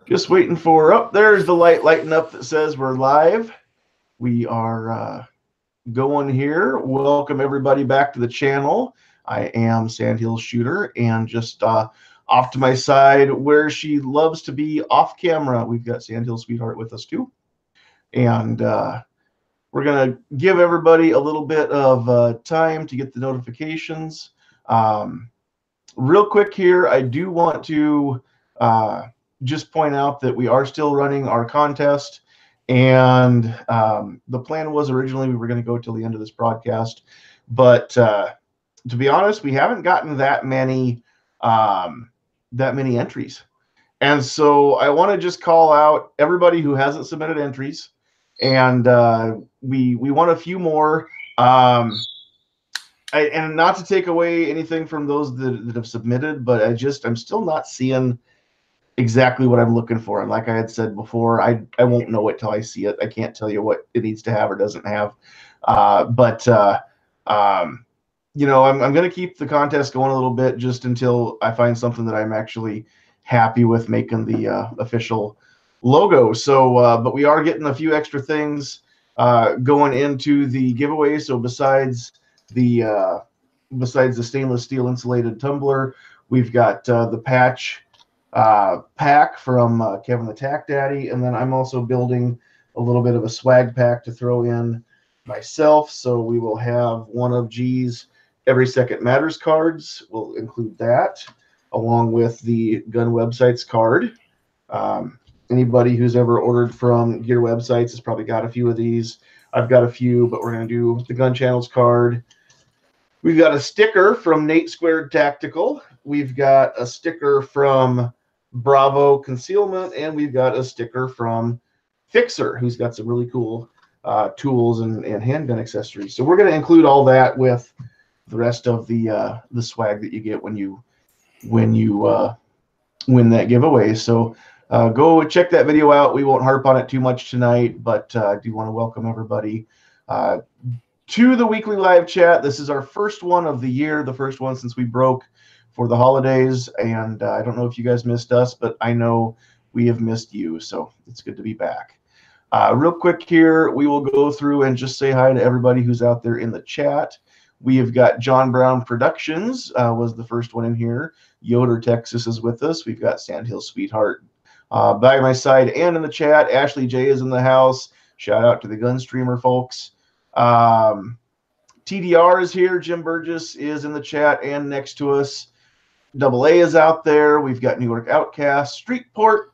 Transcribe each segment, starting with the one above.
Just waiting for, oh, there's the light lighting up that says we're live. We are going here. Welcome everybody back to the channel. I am Sandhills Shooter, and just off to my side where she loves to be off camera, we've got Sandhills Sweetheart with us too. And we're going to give everybody a little bit of time to get the notifications. Real quick here, I do want to just point out that we are still running our contest, and the plan was originally we were going to go till the end of this broadcast, but to be honest, we haven't gotten that many entries, and so I want to just call out everybody who hasn't submitted entries, and we want a few more. And not to take away anything from those that have submitted, but I'm still not seeing exactly what I'm looking for. And like I had said before, I won't know it till I see it. I can't tell you what it needs to have or doesn't have. You know, I'm going to keep the contest going a little bit just until I find something that I'm actually happy with making the official logo. So, but we are getting a few extra things going into the giveaway. So besides the stainless steel insulated tumbler, we've got the patch pack from Kevin the Tack Daddy, and then I'm also building a little bit of a swag pack to throw in myself. So we will have one of G's Every Second Matters cards. We'll include that along with the gun websites card. Anybody who's ever ordered from gear websites has probably got a few of these. I've got a few, but we're going to do the gun channels card. We've got a sticker from Nate Squared Tactical. We've got a sticker from Bravo Concealment, and we've got a sticker from Fixer, who's got some really cool tools and handgun accessories. So we're going to include all that with the rest of the swag that you get when you win that giveaway. So go check that video out. We won't harp on it too much tonight, but I do want to welcome everybody to the weekly live chat. This is our first one of the year, the first one since we broke for the holidays. And I don't know if you guys missed us, but I know we have missed you. So it's good to be back. Real quick here, we will go through and just say hi to everybody who's out there in the chat. We have got John Brown Productions was the first one in here. Yoder, Texas is with us. We've got Sandhills Sweetheart by my side and in the chat. Ashley J is in the house. Shout out to the Gun Streamer folks. TDR is here. Jim Burgess is in the chat and next to us. Double A is out there. We've got New York Outcast, Streetport,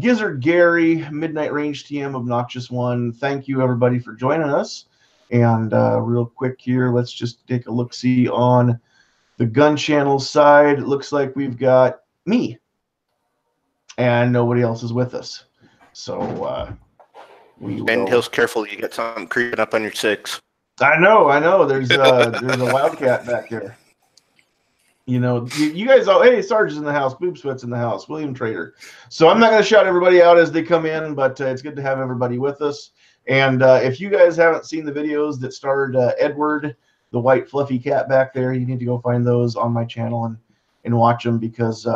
Gizzard Gary, Midnight Range TM, Obnoxious One. Thank you everybody for joining us. And real quick here, let's just take a look-see on the gun channel side. It looks like we've got me and nobody else is with us. So we will. Sandhills, careful, you got something creeping up on your six. I know. There's a wildcat back there. You know, you guys all, hey, Sarge is in the house, Boob Sweat's in the house, William Trader. So I'm not going to shout everybody out as they come in, but it's good to have everybody with us. And if you guys haven't seen the videos that starred Edward, the white fluffy cat back there, you need to go find those on my channel and watch them, because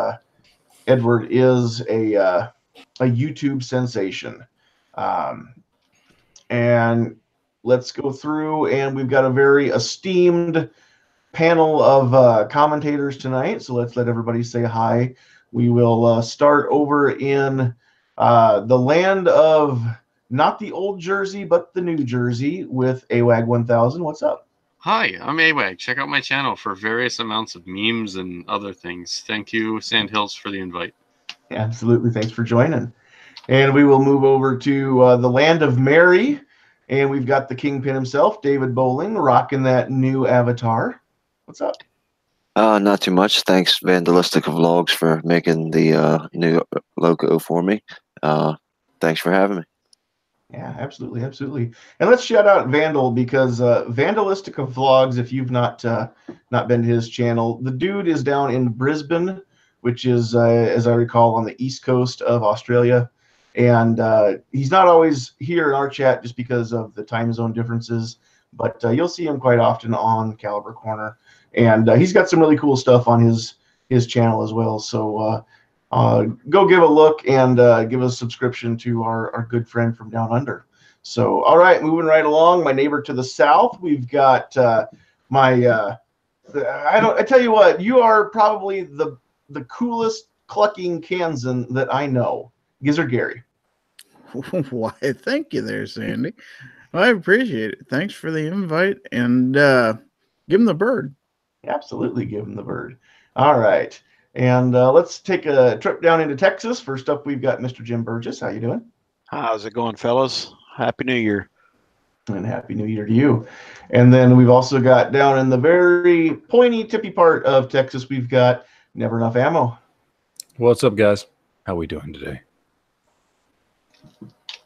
Edward is a YouTube sensation. And let's go through, and we've got a very esteemed panel of commentators tonight. So let's let everybody say hi. We will start over in the land of not the old Jersey, but the New Jersey with AWAG 1000. What's up? Hi, I'm AWAG. Check out my channel for various amounts of memes and other things. Thank you, Sandhills, for the invite. Absolutely. Thanks for joining. And we will move over to the land of Mary. And we've got the Kingpin himself, David Bowling, rocking that new avatar. What's up? Not too much. Thanks, Vandalistic Vlogs, for making the new logo for me. Thanks for having me. Yeah, absolutely. And let's shout out Vandal, because Vandalistic Vlogs, if you've not been to his channel, the dude is down in Brisbane, which is, as I recall, on the east coast of Australia. And he's not always here in our chat just because of the time zone differences, but you'll see him quite often on Caliber Corner. And he's got some really cool stuff on his channel as well. So go give a look and give a subscription to our good friend from down under. So, all right, moving right along. My neighbor to the south, we've got I tell you what, you are probably the coolest clucking Kansan that I know. Gizzard Gary. Why, thank you there, Sandy. Well, I appreciate it. Thanks for the invite, and give him the bird. Absolutely, give him the bird. All right, and let's take a trip down into Texas. First up, we've got Mr. Jim Burgess. How you doing? How's it going, fellas? Happy New Year. And Happy New Year to you. And then we've also got down in the very pointy, tippy part of Texas, we've got Never Enough Ammo. What's up, guys? How we doing today?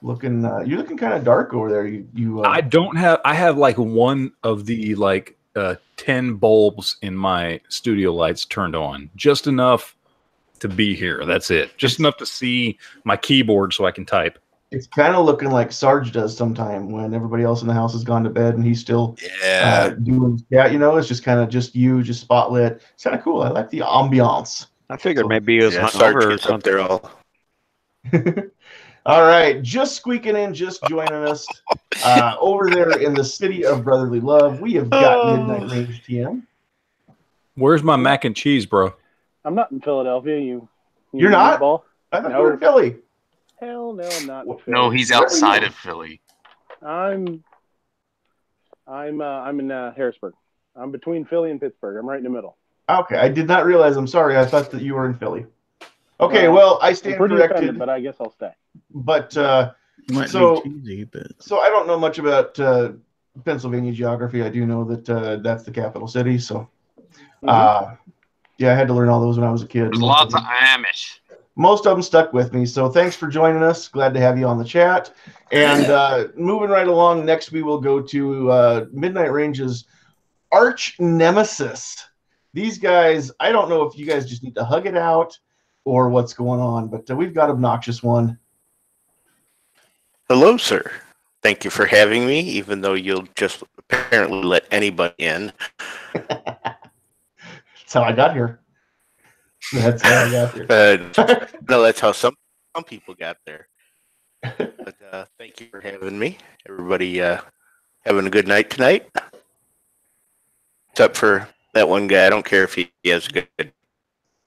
Looking, you're looking kind of dark over there. I have like one of the 10 bulbs in my studio lights turned on, just enough to be here. That's it. Just enough to see my keyboard so I can type. It's kind of looking like Sarge does sometime when everybody else in the house has gone to bed and he's still doing. Yeah, it's just kind of just you, just spotlit. It's kind of cool. I like the ambiance. I figured maybe it was Sarge hungover or gets up there something. all. All right, just squeaking in, just joining us over there in the city of brotherly love. We have got Midnight Range TM. Where's my mac and cheese, bro? I'm not in Philadelphia. You're not? meatball? I thought you were in Philly. Hell no, I'm not. In Philly. No, he's outside of Philly. I'm in Harrisburg. I'm between Philly and Pittsburgh. I'm right in the middle. Okay, I did not realize. I'm sorry. I thought that you were in Philly. Okay, well, I stand pretty corrected. offended, but I guess I'll stay. But Might so be cheesy, but so I don't know much about Pennsylvania geography. I do know that that's the capital city. So yeah, I had to learn all those when I was a kid. There's lots of Amish. Most of them stuck with me. So thanks for joining us. Glad to have you on the chat. And moving right along, next we will go to Midnight Range's arch nemesis. These guys, I don't know if you guys just need to hug it out or what's going on, but we've got Obnoxious One. Hello, sir. Thank you for having me, even though you'll just apparently let anybody in. That's how I got here. That's how I got here. No, that's how some people got there. But thank you for having me. Everybody having a good night tonight? Except for that one guy. I don't care if he has a good.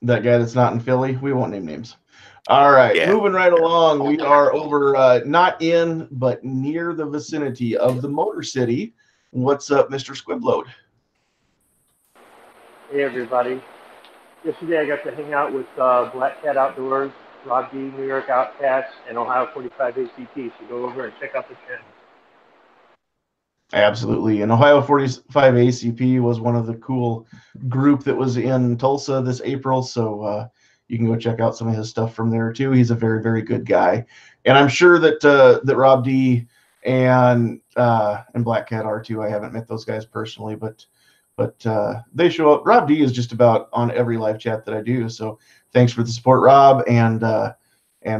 That guy that's not in Philly. We won't name names. All right, moving right along. We are over, not in, but near the vicinity of the Motor City. What's up, Mr. Squibload? Hey, everybody. Yesterday I got to hang out with Black Cat Outdoors, Rob D, New York Outcasts, and Ohio 45 ACT. So go over and check out the channel. Absolutely. And Ohio 45 ACP was one of the cool group that was in Tulsa this April. So you can go check out some of his stuff from there too. He's a very, very good guy. And I'm sure that that Rob D and Black Cat are too. I haven't met those guys personally, but they show up. Rob D is just about on every live chat that I do. So thanks for the support, Rob. And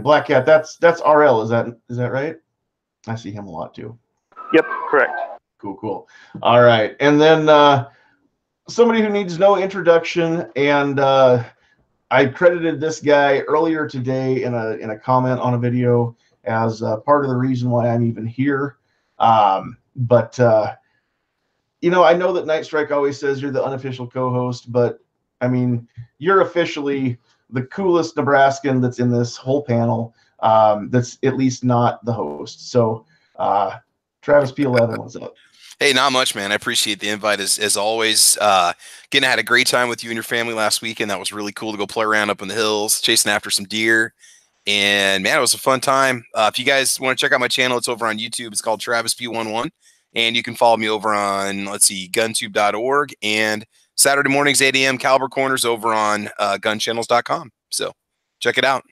Black Cat, that's RL. Is that right? I see him a lot too. Yep, correct. Cool. All right. And then somebody who needs no introduction, and I credited this guy earlier today in a comment on a video as part of the reason why I'm even here. But I know that Night Strike always says you're the unofficial co-host, but I mean, you're officially the coolest Nebraskan that's in this whole panel. That's at least not the host. So Travis P11, what's up? Hey, not much, man. I appreciate the invite as always. Again, I had a great time with you and your family last weekend. That was really cool to go play around up in the hills, chasing after some deer. And man, it was a fun time. If you guys want to check out my channel, it's over on YouTube. It's called Travis P11. And you can follow me over on, guntube.org. And Saturday mornings, 8 a.m. Caliber Corners over on gunchannels.com. So check it out.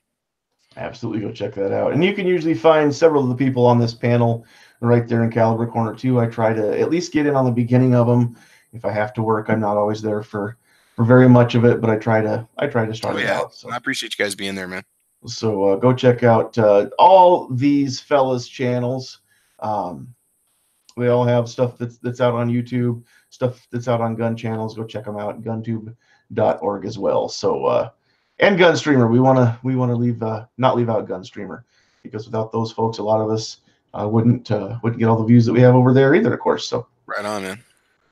Absolutely, go check that out. And you can usually find several of the people on this panel right there in Caliber Corner too. I try to at least get in on the beginning of them. If I have to work, I'm not always there for very much of it, but I try to start it out. So I appreciate you guys being there, man. So go check out all these fellas' channels. We all have stuff that's out on YouTube, stuff that's out on gun channels. Go check them out at guntube.org as well. So And Gunstreamer. We want to leave not leave out Gunstreamer, because without those folks, a lot of us wouldn't get all the views that we have over there either, of course. So Right on, man.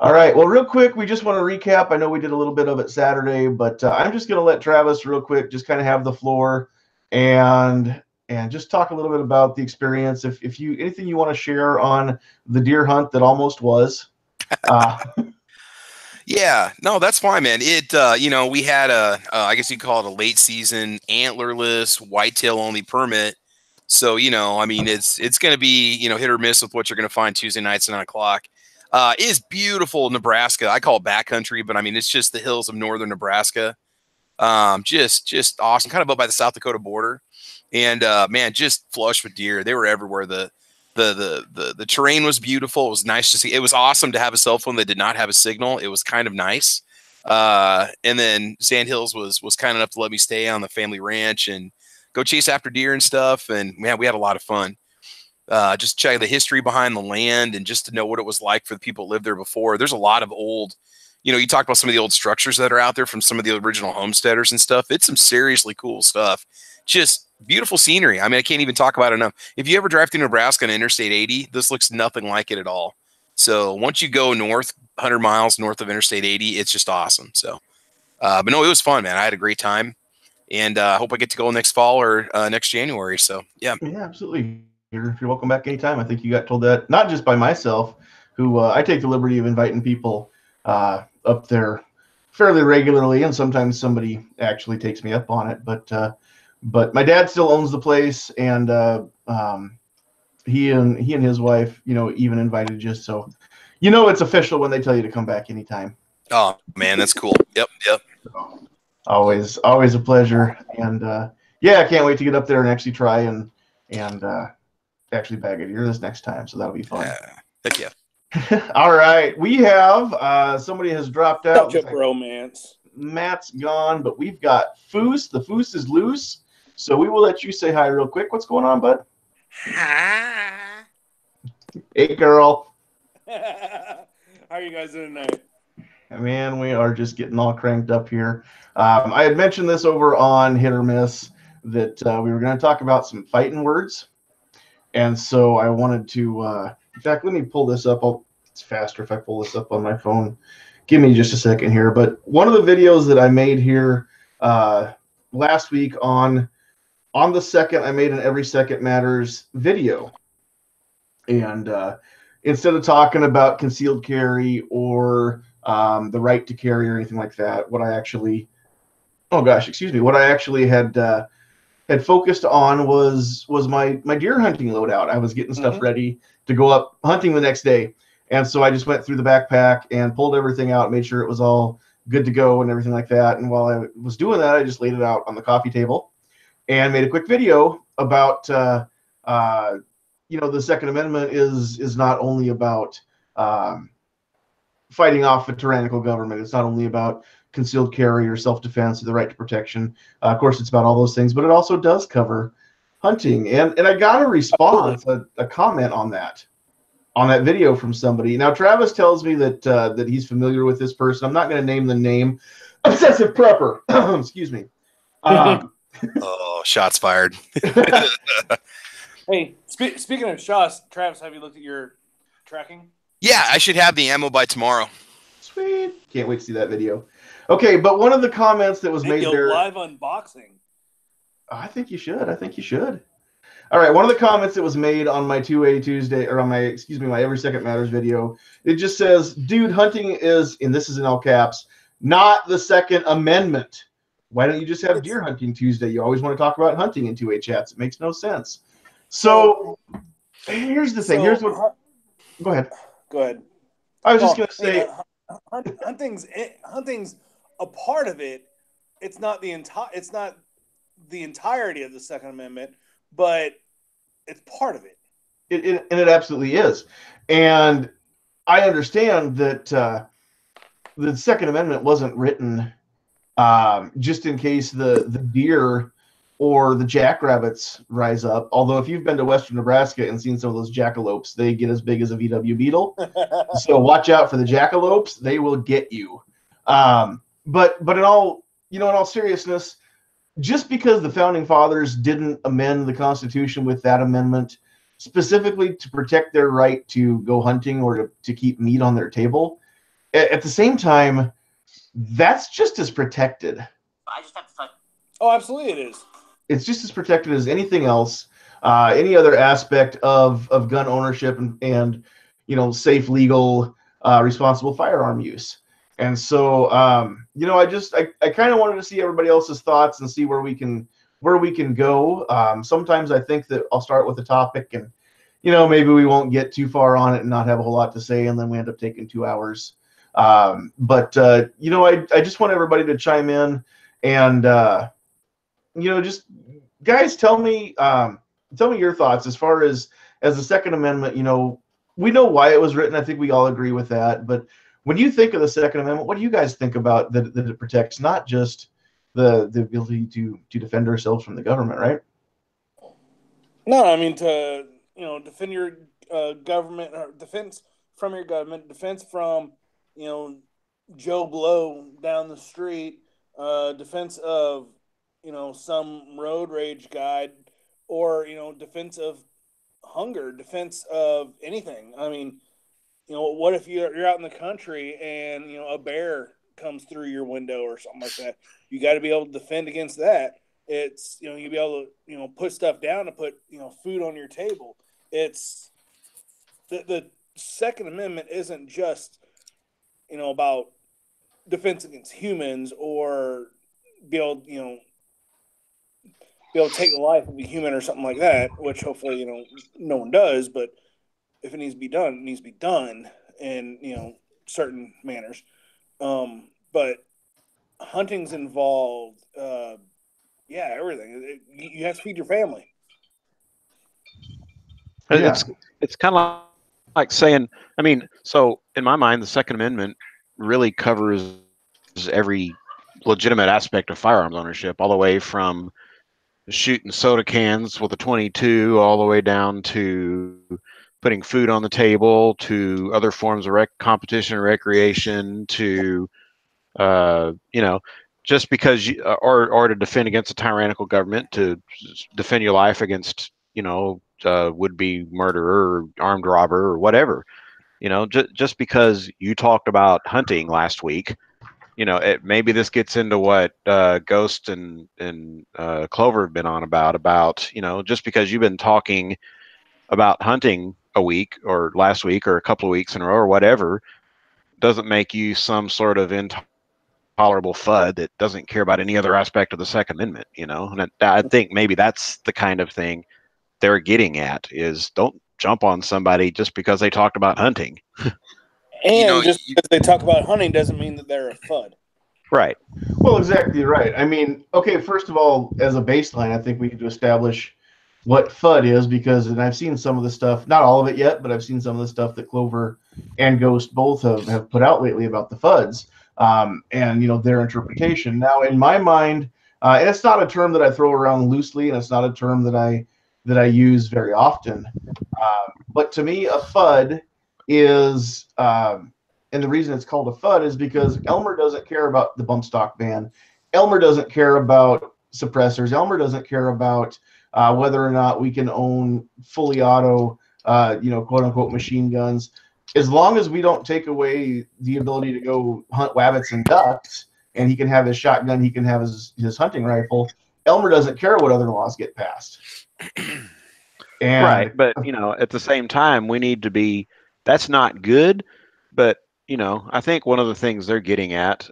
all right. Well, real quick, we just want to recap. I know we did a little bit of it Saturday, but I'm just going to let Travis real quick just kind of have the floor and just talk a little bit about the experience. If you anything you want to share on the deer hunt that almost was. Yeah, no, that's fine, man. It, we had I guess you call it a late season antlerless whitetail only permit. So, I mean, it's going to be, hit or miss with what you're going to find Tuesday nights at 9 o'clock. It is beautiful Nebraska. I call it backcountry, but I mean, it's just the hills of northern Nebraska. Just awesome. Kind of up by the South Dakota border, and man, just flush with deer. They were everywhere. The terrain was beautiful. It was nice to see. It was awesome to have a cell phone that did not have a signal. It was kind of nice. And then Sandhills was kind enough to let me stay on the family ranch and go chase after deer and stuff. And man, we had a lot of fun. Just check the history behind the land and just to know what it was like for the people that lived there before. There's a lot of old, you talked about some of the old structures that are out there from some of the original homesteaders and stuff. It's some seriously cool stuff. Just beautiful scenery. I mean, I can't even talk about it enough. If you ever drive through Nebraska on Interstate 80, this looks nothing like it at all. So once you go north, 100 miles north of Interstate 80, it's just awesome. So, but no, it was fun, man. I had a great time, and I hope I get to go next fall or next January. So, yeah. Yeah, absolutely. You're welcome back anytime. I think you got told that, not just by myself, who I take the liberty of inviting people up there fairly regularly, and sometimes somebody actually takes me up on it. But my dad still owns the place, and he and his wife, even invited just so it's official when they tell you to come back anytime. Oh man, that's cool. Yep. So, always a pleasure, and yeah, I can't wait to get up there and actually try and actually bag a deer this next time. So that'll be fun. Heck yeah. All right, we have somebody has dropped out. Such a romance. Matt's gone, but we've got Foose. The Foose is loose, so we will let you say hi real quick. What's going on, bud? Hi. Hey, girl. How are you guys doing tonight? Man, we are just getting all cranked up here. I had mentioned this over on Hit or Miss that we were going to talk about some fighting words, and so I wanted to. In fact, let me pull this up. It's faster if I pull this up on my phone. Give me just a second here. But one of the videos that I made here last week on the second, I made an Every Second Matters video. And instead of talking about concealed carry or the right to carry or anything like that, what I actually had focused on was my deer hunting loadout. I was getting stuff ready to go up hunting the next day. And so I just went through the backpack and pulled everything out, made sure it was all good to go and everything like that. And while I was doing that, I just laid it out on the coffee table and made a quick video about, the Second Amendment is not only about fighting off a tyrannical government. It's not only about concealed carry or self-defense or the right to protection. Of course, it's about all those things, but it also does cover hunting. And I got a response, a comment on that video from somebody. Now, Travis tells me that he's familiar with this person. I'm not going to name the name. Obsessive prepper. Excuse me. Oh, shots fired. Hey, speaking of shots, Travis, have you looked at your tracking? Yeah, I should have the ammo by tomorrow. Sweet. Can't wait to see that video. Okay, but one of the comments that was made there. Live unboxing. I think you should. All right, one of the comments that was made on my 2A Tuesday, or on my Every Second Matters video, it just says, dude, hunting is, and this is in all caps, not the Second Amendment. Why don't you just have deer hunting Tuesday? You always want to talk about hunting in 2A chats. It makes no sense. So here's the thing. Here's what. Go ahead. I was just going to say. Hunting's a part of it. It's not the entirety of the Second Amendment, but it's part of it. And it absolutely is. And I understand that the Second Amendment wasn't written just in case the deer or the jackrabbits rise up. Although if you've been to Western Nebraska and seen some of those jackalopes, they get as big as a VW Beetle. So watch out for the jackalopes. They will get you. But in all seriousness, just because the founding fathers didn't amend the Constitution with that amendment specifically to protect their right to go hunting or to keep meat on their table, at the same time, that's just as protected. Oh, absolutely, it is. It's just as protected as anything else, any other aspect of gun ownership and safe, legal, responsible firearm use. And so, I kind of wanted to see everybody else's thoughts and see where we can go. Sometimes I think that I'll start with a topic and, maybe we won't get too far on it and not have a whole lot to say, and then we end up taking 2 hours. But I just want everybody to chime in and, just guys, tell me your thoughts as far as the Second Amendment. We know why it was written. I think we all agree with that. But when you think of the Second Amendment, what do you guys think about that it protects not just the ability to defend ourselves from the government, right? No, I mean to defend your government, or defense from your government, defense from Joe Blow down the street, defense of some road rage guy, or defense of hunger, defense of anything. I mean, what if you're out in the country and a bear comes through your window or something like that? You got to be able to defend against that. It's you be able to put stuff down and put food on your table. It's the Second Amendment isn't just about defense against humans or be able to take the life of a human or something like that, which hopefully no one does. But if it needs to be done, it needs to be done in certain manners. But hunting's involved. Everything. You have to feed your family. Yeah. It's kind of like saying, I mean, so in my mind, the Second Amendment really covers every legitimate aspect of firearms ownership, all the way from shooting soda cans with a 22, all the way down to putting food on the table, to other forms of competition and recreation, to just because you or to defend against a tyrannical government, to defend your life against would-be murderer or armed robber or whatever. Just because you talked about hunting last week, maybe this gets into what Ghost and Clover have been on about just because you've been talking about hunting a week or last week or a couple of weeks in a row or whatever, doesn't make you some sort of intolerable FUD that doesn't care about any other aspect of the Second Amendment. And I think maybe that's the kind of thing they're getting at, is don't jump on somebody just because they talked about hunting. And just because they talk about hunting doesn't mean that they're a FUD. Right. Well, exactly right. I mean, okay, first of all, as a baseline, I think we need to establish what FUD is, because, and I've seen some of the stuff, not all of it yet, but I've seen some of the stuff that Clover and Ghost both have put out lately about the FUDs, and their interpretation. Now, in my mind, and it's not a term that I throw around loosely, and it's not a term that I use very often, but to me, a FUD is, and the reason it's called a FUD is because Elmer doesn't care about the bump stock ban. Elmer doesn't care about suppressors. Elmer doesn't care about whether or not we can own fully auto, quote unquote machine guns. As long as we don't take away the ability to go hunt wabbits and ducks, and he can have his shotgun, he can have his hunting rifle, Elmer doesn't care what other laws get passed. And, right, but at the same time, we need to be. That's not good, but I think one of the things they're getting at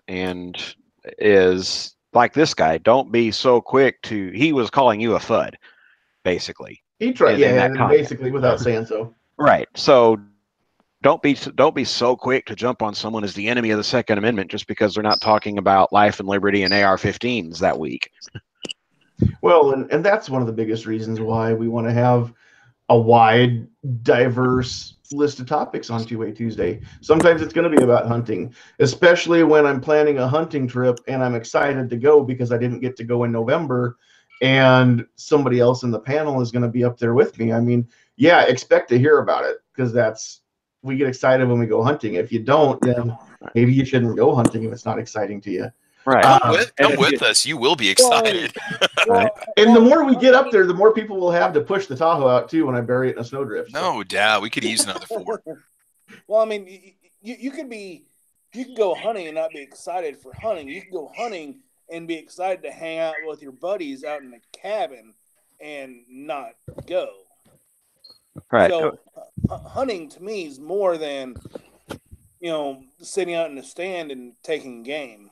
is like this guy. Don't be so quick to. He was calling you a FUD, basically. He tried, basically, without saying so. Right. So don't be so quick to jump on someone as the enemy of the Second Amendment just because they're not talking about life and liberty and AR-15s that week. Well, and that's one of the biggest reasons why we want to have a wide, diverse list of topics on Two-Way Tuesday. Sometimes it's going to be about hunting, especially when I'm planning a hunting trip and I'm excited to go because I didn't get to go in November, and somebody else in the panel is going to be up there with me. I mean, yeah, expect to hear about it, because we get excited when we go hunting. If you don't, then maybe you shouldn't go hunting if it's not exciting to you. Right. Come with us. You will be excited. And the more we get up there, the more people will have to push the Tahoe out too when I bury it in a snowdrift. So. No doubt. We could use another 4. Well, I mean, you can go hunting and not be excited for hunting. You can go hunting and be excited to hang out with your buddies out in the cabin and not go. Right. So hunting to me is more than, sitting out in the stand and taking game.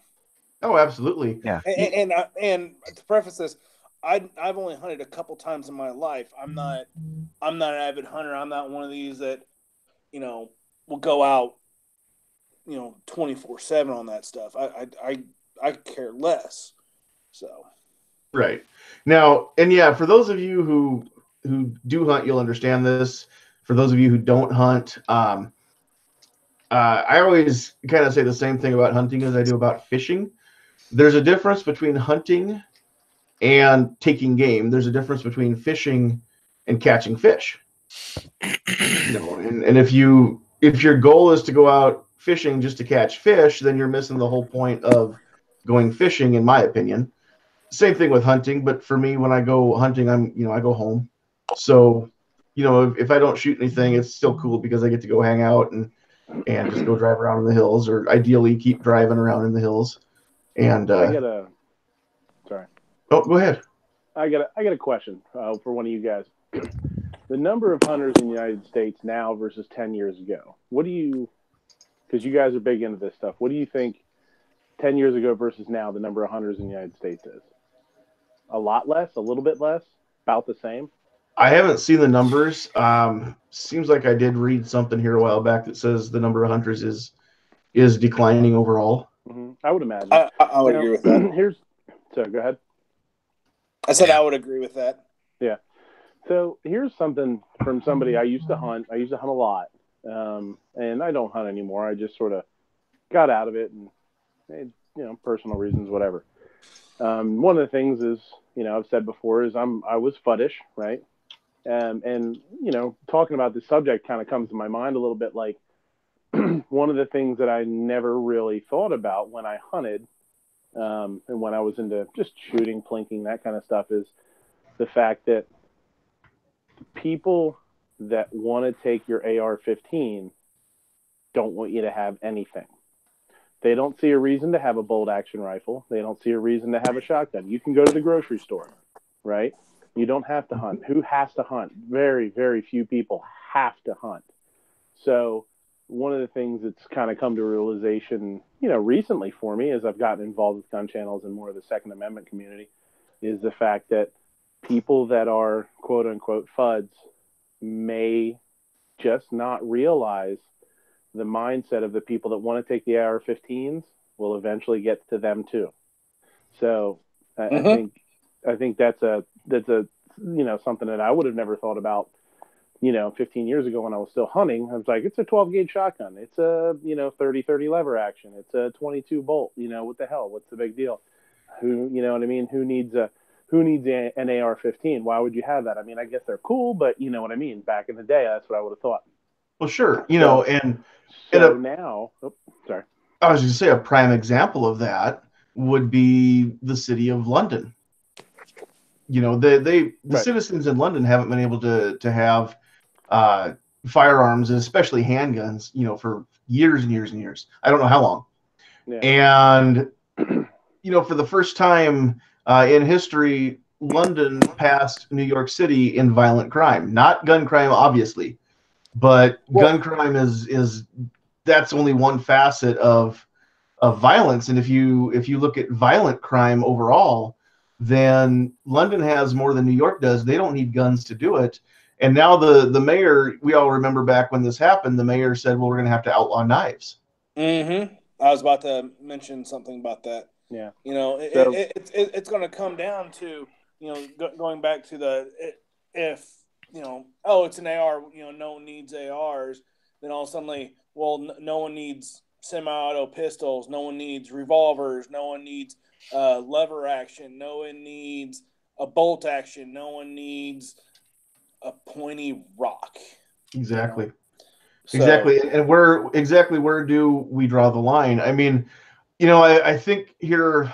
Oh, absolutely. Yeah. And to preface this, I've only hunted a couple times in my life. I'm not an avid hunter. I'm not one of these that, will go out, 24/7 on that stuff. I care less. So. Right. Now, and yeah, for those of you who do hunt, you'll understand this. For those of you who don't hunt, I always kind of say the same thing about hunting as I do about fishing. There's a difference between hunting and taking game. There's a difference between fishing and catching fish. And if your goal is to go out fishing just to catch fish, then you're missing the whole point of going fishing, in my opinion. Same thing with hunting, but for me, when I go hunting, I go home. So, if I don't shoot anything, it's still cool because I get to go hang out and just go drive around in the hills, or ideally keep driving around in the hills. And sorry. Oh, go ahead. I got a question for one of you guys. The number of hunters in the United States now versus 10 years ago. Because you guys are big into this stuff, what do you think 10 years ago versus now the number of hunters in the United States is? A lot less? A little bit less? About the same? I haven't seen the numbers. Seems like I did read something here a while back that says the number of hunters is declining overall. Mm-hmm. I would imagine. I would agree with that. So go ahead. I said I would agree with that. Yeah. So here's something from somebody I used to hunt. I used to hunt a lot. And I don't hunt anymore. I just sort of got out of it and, personal reasons, whatever. One of the things is, I've said before is I was fuddish, right? And talking about this subject kind of comes to my mind a little bit like one of the things that I never really thought about when I hunted and when I was into just shooting, plinking, that kind of stuff is the fact that people that want to take your AR-15 don't want you to have anything. They don't see a reason to have a bolt action rifle. They don't see a reason to have a shotgun. You can go to the grocery store, right? You don't have to hunt. Who has to hunt? Very, very few people have to hunt. So one of the things that's kind of come to realization, recently for me as I've gotten involved with gun channels and more of the Second Amendment community is the fact that people that are quote unquote FUDs may just not realize the mindset of the people that want to take the AR-15s will eventually get to them too. So I think that's something that I would have never thought about, 15 years ago when I was still hunting. I was like, it's a 12 gauge shotgun. It's a, 30-30 lever action. It's a 22 bolt, what the hell? What's the big deal? Who, you know what I mean? Who needs an AR-15? Why would you have that? I mean, I guess they're cool, but you know what I mean? Back in the day, that's what I would have thought. Well, sure. Now, sorry. I was going to say a prime example of that would be the city of London. The Right. citizens in London haven't been able to have firearms, especially handguns, for years and years and years. I don't know how long. Yeah. And, for the first time in history, London passed New York City in violent crime. Not gun crime, obviously, but gun crime is that's only one facet of violence. And if you look at violent crime overall, then London has more than New York does. They don't need guns to do it. And now the mayor, we all remember back when this happened, the mayor said, well, we're going to have to outlaw knives. Mm-hmm. I was about to mention something about that. Yeah. It's going to come down to, going back to if it's an AR, no one needs ARs, then all of a sudden, no one needs semi-auto pistols, no one needs revolvers, no one needs lever action, no one needs a bolt action, no one needs a pointy rock. Exactly. Exactly. And where do we draw the line? I mean, I think here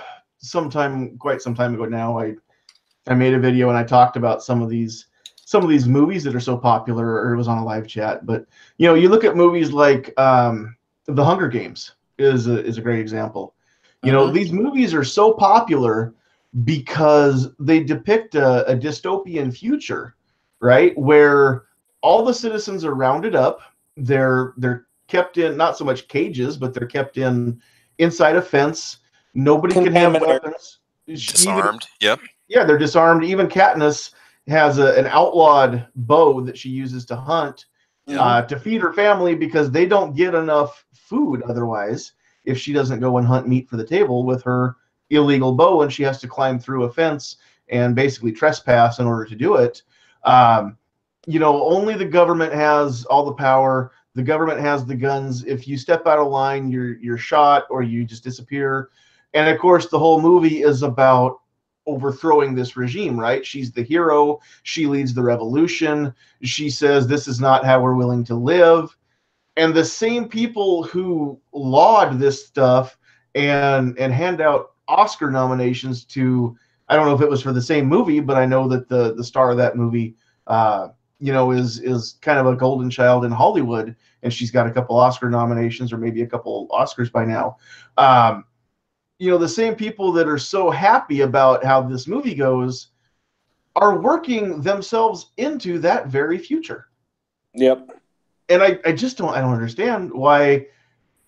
quite some time ago now, I made a video and I talked about some of these movies that are so popular, or it was on a live chat. But you look at movies like The Hunger Games is a great example. These movies are so popular because they depict a dystopian future, right? Where all the citizens are rounded up. They're kept in not so much cages, but they're kept inside a fence. Nobody can have weapons. Disarmed. Yep. Yeah, they're disarmed. Even Katniss has an outlawed bow that she uses to hunt to feed her family, because they don't get enough food otherwise if she doesn't go and hunt meat for the table with her illegal bow, and she has to climb through a fence and basically trespass in order to do it. Only the government has all the power. The government has the guns. If you step out of line, you're shot or you just disappear. And of course, the whole movie is about overthrowing this regime, right? She's the hero. She leads the revolution. She says this is not how we're willing to live. And the same people who laud this stuff and hand out Oscar nominations to, I don't know if it was for the same movie, but I know that the star of that movie is kind of a golden child in Hollywood, and she's got a couple Oscar nominations, or maybe a couple Oscars by now. The same people that are so happy about how this movie goes are working themselves into that very future. Yep. And I don't understand why,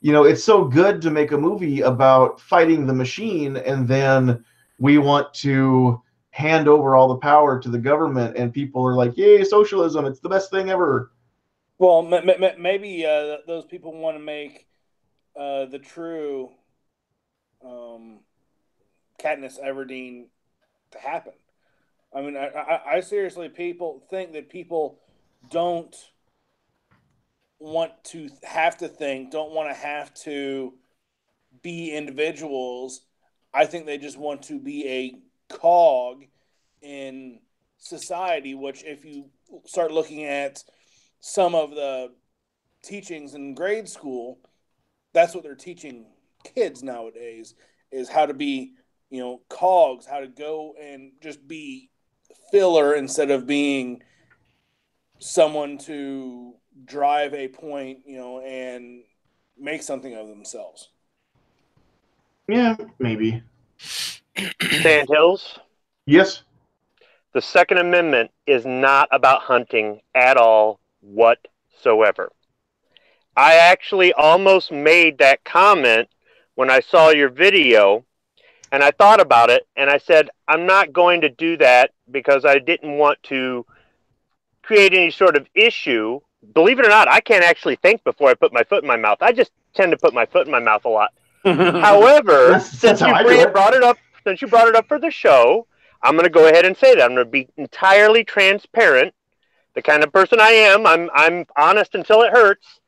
it's so good to make a movie about fighting the machine, and then we want to hand over all the power to the government, and people are like, yay, socialism, it's the best thing ever. Well, maybe those people want to make the true Katniss Everdeen to happen. I mean, I seriously think that people don't want to have to think, don't want to have to be individuals. I think they just want to be a cog in society, which if you start looking at some of the teachings in grade school, that's what they're teaching kids nowadays, is how to be, cogs, how to go and just be filler instead of being someone to drive a point, and make something of themselves. Yeah, maybe. Sandhills, Yes. the Second Amendment is not about hunting at all whatsoever. I actually almost made that comment when I saw your video, and I thought about it, and I said, I'm not going to do that because I didn't want to create any sort of issue. Believe it or not, I can't actually think before I put my foot in my mouth. I just tend to put my foot in my mouth a lot. However, since you brought it up for the show, I'm going to go ahead and say that. I'm going to be entirely transparent. The kind of person I am, I'm honest until it hurts.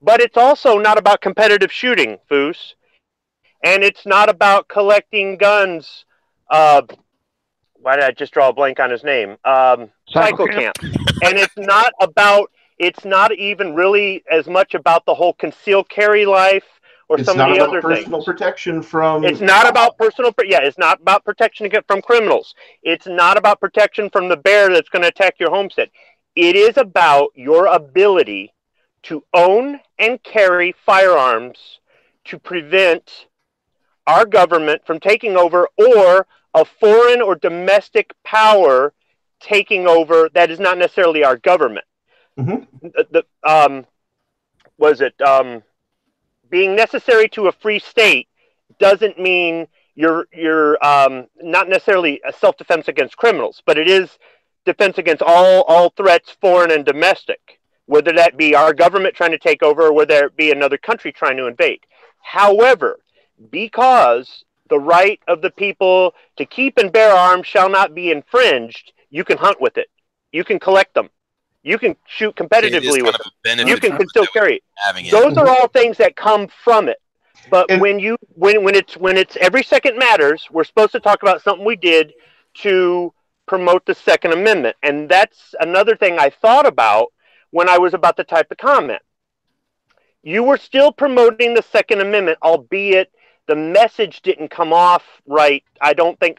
But it's also not about competitive shooting, Foos. And it's not about collecting guns. Why did I just draw a blank on his name? Cycle Camp. And it's not even really as much about the whole concealed carry life or some of the other things. It's not about personal protection from... It's not about it's not about protection from criminals. It's not about protection from the bear that's going to attack your homestead. It is about your ability to own and carry firearms to prevent our government from taking over, or a foreign or domestic power taking over that is not necessarily our government. Mm-hmm. Being necessary to a free state doesn't mean you're not necessarily a self-defense against criminals, but it is defense against all threats, foreign and domestic, whether that be our government trying to take over or whether it be another country trying to invade. However, because the right of the people to keep and bear arms shall not be infringed, you can hunt with it. You can collect them. You can shoot competitively with them. You can still carry it. Those are all things that come from it. But when it's every second matters, we're supposed to talk about something we did to promote the Second Amendment. And that's another thing I thought about when I was about to type the comment. You were still promoting the Second Amendment, albeit the message didn't come off right. I don't think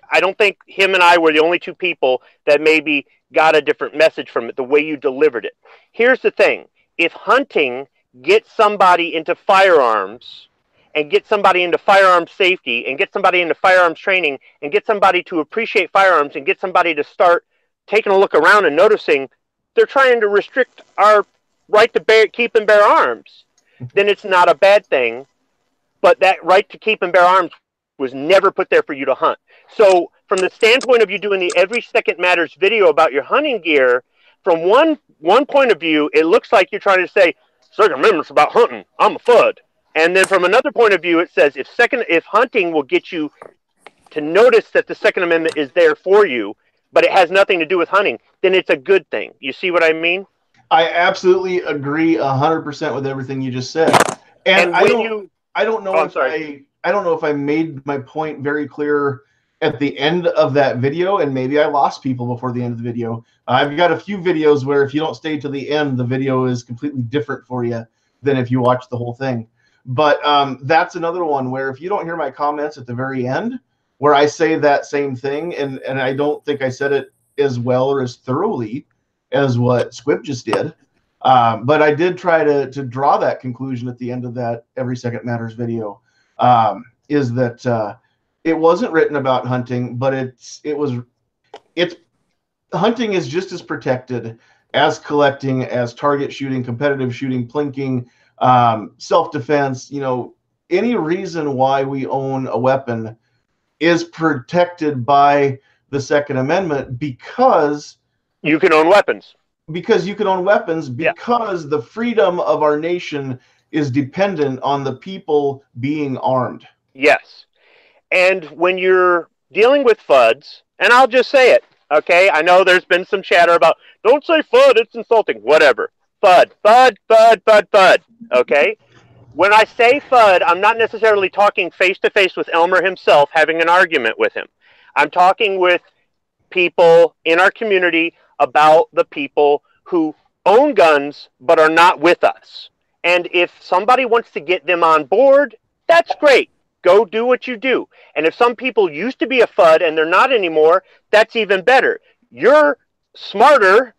him and I were the only two people that maybe got a different message from it, the way you delivered it. Here's the thing. If hunting gets somebody into firearms and get somebody into firearms safety and get somebody into firearms training and get somebody to appreciate firearms and get somebody to start taking a look around and noticing they're trying to restrict our right to keep and bear arms, then it's not a bad thing. But that right to keep and bear arms was never put there for you to hunt. So from the standpoint of you doing the Every Second Matters video about your hunting gear, from one point of view, it looks like you're trying to say, Second Amendment's about hunting. I'm a FUD. And then from another point of view, it says if hunting will get you to notice that the Second Amendment is there for you, but it has nothing to do with hunting, then it's a good thing. You see what I mean? I absolutely agree 100% with everything you just said. And I don't know if I made my point very clear at the end of that video, and maybe I lost people before the end of the video. I've got a few videos where if you don't stay to the end, the video is completely different for you than if you watch the whole thing. But that's another one where if you don't hear my comments at the very end, where I say that same thing, and I don't think I said it as well or as thoroughly as what Squib just did, but I did try to draw that conclusion at the end of that Every Second Matters video, is that it wasn't written about hunting, but hunting is just as protected as collecting, as target shooting, competitive shooting, plinking, self-defense. You know, any reason why we own a weapon is protected by the Second Amendment because you can own weapons. Because the freedom of our nation is dependent on the people being armed. Yes. And when you're dealing with FUDs, and I'll just say it, okay? I know there's been some chatter about, don't say FUD, it's insulting. Whatever. FUD, FUD, FUD, FUD, FUD, okay? When I say FUD, I'm not necessarily talking face-to-face with Elmer himself, having an argument with him. I'm talking with people in our community about the people who own guns but are not with us. And if somebody wants to get them on board, that's great. Go do what you do. And if some people used to be a FUD and they're not anymore, that's even better. You're smarter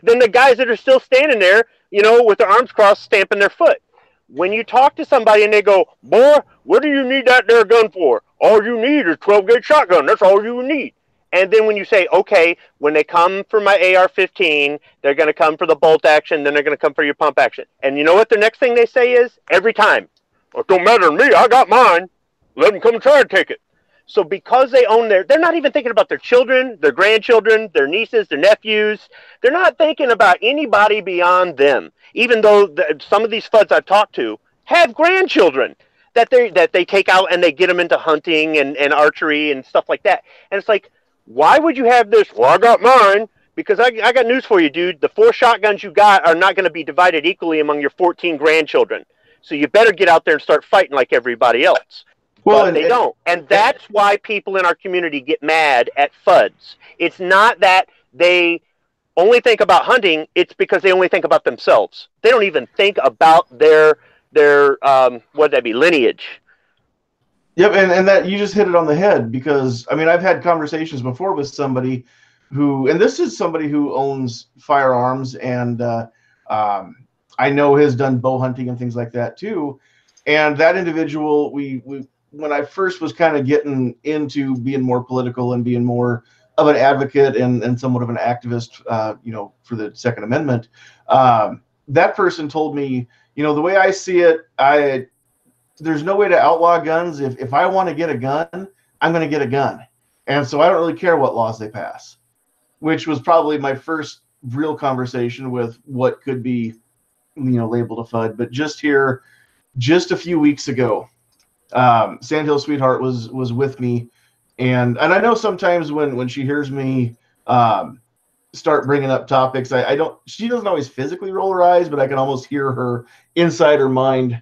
than the guys that are still standing there, you know, with their arms crossed, stamping their foot. When you talk to somebody and they go, boy, what do you need that there gun for? All you need is 12-gauge shotgun. That's all you need. And then when you say, okay, when they come for my AR-15, they're going to come for the bolt action, then they're going to come for your pump action. And you know what the next thing they say is? Every time, well, it don't matter to me, I got mine. Let them come and try and take it. So because they own they're not even thinking about their children, their grandchildren, their nieces, their nephews. They're not thinking about anybody beyond them, even though some of these FUDs I've talked to have grandchildren that they take out and they get them into hunting and archery and stuff like that. And it's like, why would you have this? Well, I got mine. Because I got news for you, dude. The 4 shotguns you got are not going to be divided equally among your 14 grandchildren. So you better get out there and start fighting like everybody else. Well, but they don't. And that's why people in our community get mad at FUDs. It's not that they only think about hunting. It's because they only think about themselves. They don't even think about their what'd that be, lineage. Yep, and that you just hit it on the head, because I mean I've had conversations before with somebody who, and this is somebody who owns firearms, and I know has done bow hunting and things like that too. And that individual, we when I first was kind of getting into being more political and being more of an advocate and somewhat of an activist, you know, for the Second Amendment, that person told me, you know, the way I see it, there's no way to outlaw guns. If I want to get a gun, I'm going to get a gun. And so I don't really care what laws they pass, which was probably my first real conversation with what could be, you know, labeled a FUD. But just a few weeks ago, Sandhills Sweetheart was with me, and I know sometimes when she hears me start bringing up topics, she doesn't always physically roll her eyes, but I can almost hear her inside her mind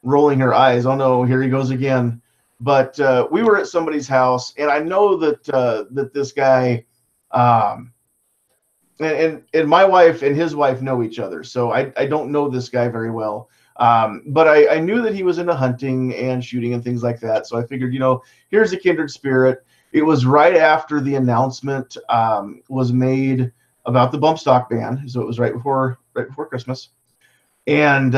rolling her eyes. Oh no, here he goes again. But we were at somebody's house, and I know that this guy and my wife and his wife know each other, so I don't know this guy very well. But I knew that he was into hunting and shooting and things like that. So I figured, here's a kindred spirit. It was right after the announcement was made about the bump stock ban. So it was right before Christmas. And,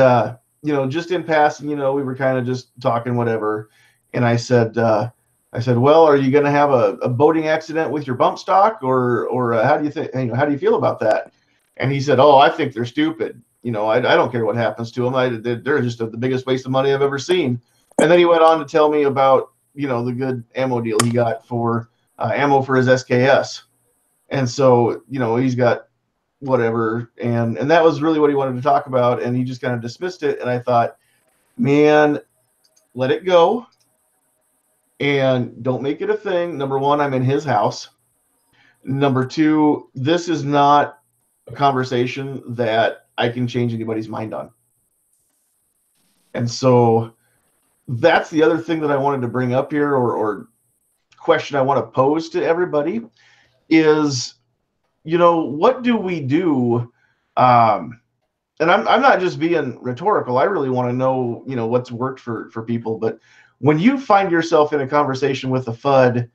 just in passing, we were kind of just talking whatever. And I said, well, are you going to have a boating accident with your bump stock or how do you think, how do you feel about that? And he said, oh, I think they're stupid. I don't care what happens to them. They're just the biggest waste of money I've ever seen. And then he went on to tell me about, the good ammo deal he got for ammo for his SKS. And so, he's got whatever. And that was really what he wanted to talk about. And he just kind of dismissed it. And I thought, man, let it go. And don't make it a thing. Number one, I'm in his house. Number two, this is not a conversation that I can change anybody's mind on. And so that's the other thing that I wanted to bring up here, or question I want to pose to everybody is, what do we do? And I'm not just being rhetorical. I really want to know, what's worked for people. But when you find yourself in a conversation with a FUD,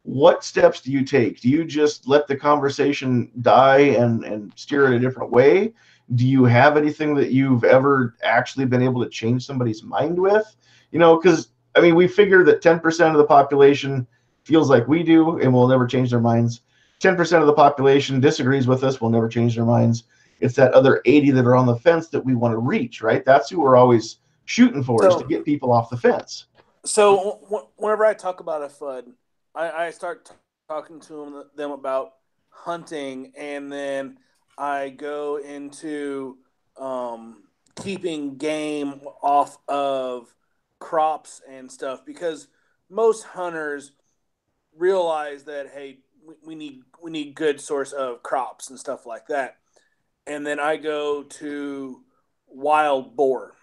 what steps do you take? Do you just let the conversation die and steer it a different way? Do you have anything that you've ever actually been able to change somebody's mind with? Because, we figure that 10% of the population feels like we do and will never change their minds. 10% of the population disagrees with us, will never change their minds. It's that other 80 that are on the fence that we want to reach, right? That's who we're always shooting for, is to get people off the fence. So whenever I talk about a FUD, I start talking to them about hunting, and then I go into keeping game off of crops and stuff, because most hunters realize that, hey, we need good source of crops and stuff like that. And then I go to wild boar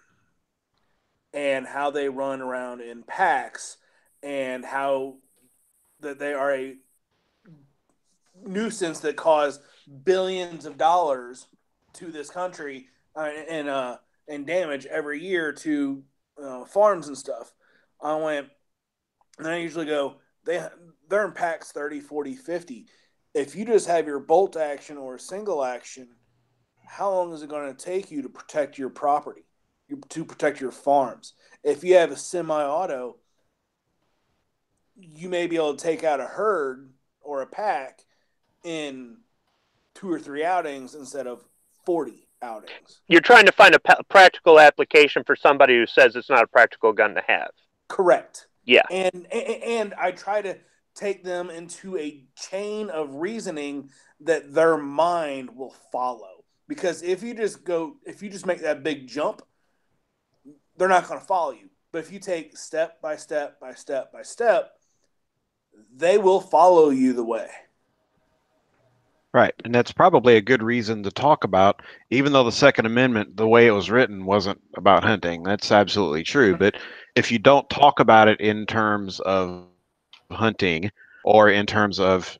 and how they run around in packs and how that they are a nuisance that cause billions of dollars to this country and damage every year to farms and stuff. I went, and I usually go, they're in packs 30, 40, 50. If you just have your bolt action or single action, how long is it going to take you to protect your property, to protect your farms? If you have a semi-auto, you may be able to take out a herd or a pack in 2 or 3 outings instead of 40 outings. You're trying to find a practical application for somebody who says it's not a practical gun to have. Correct. Yeah. And I try to take them into a chain of reasoning that their mind will follow. Because if you just make that big jump, they're not going to follow you. But if you take step by step by step by step, they will follow you the way. Right. And that's probably a good reason to talk about, even though the Second Amendment, the way it was written, wasn't about hunting. That's absolutely true. But if you don't talk about it in terms of hunting or in terms of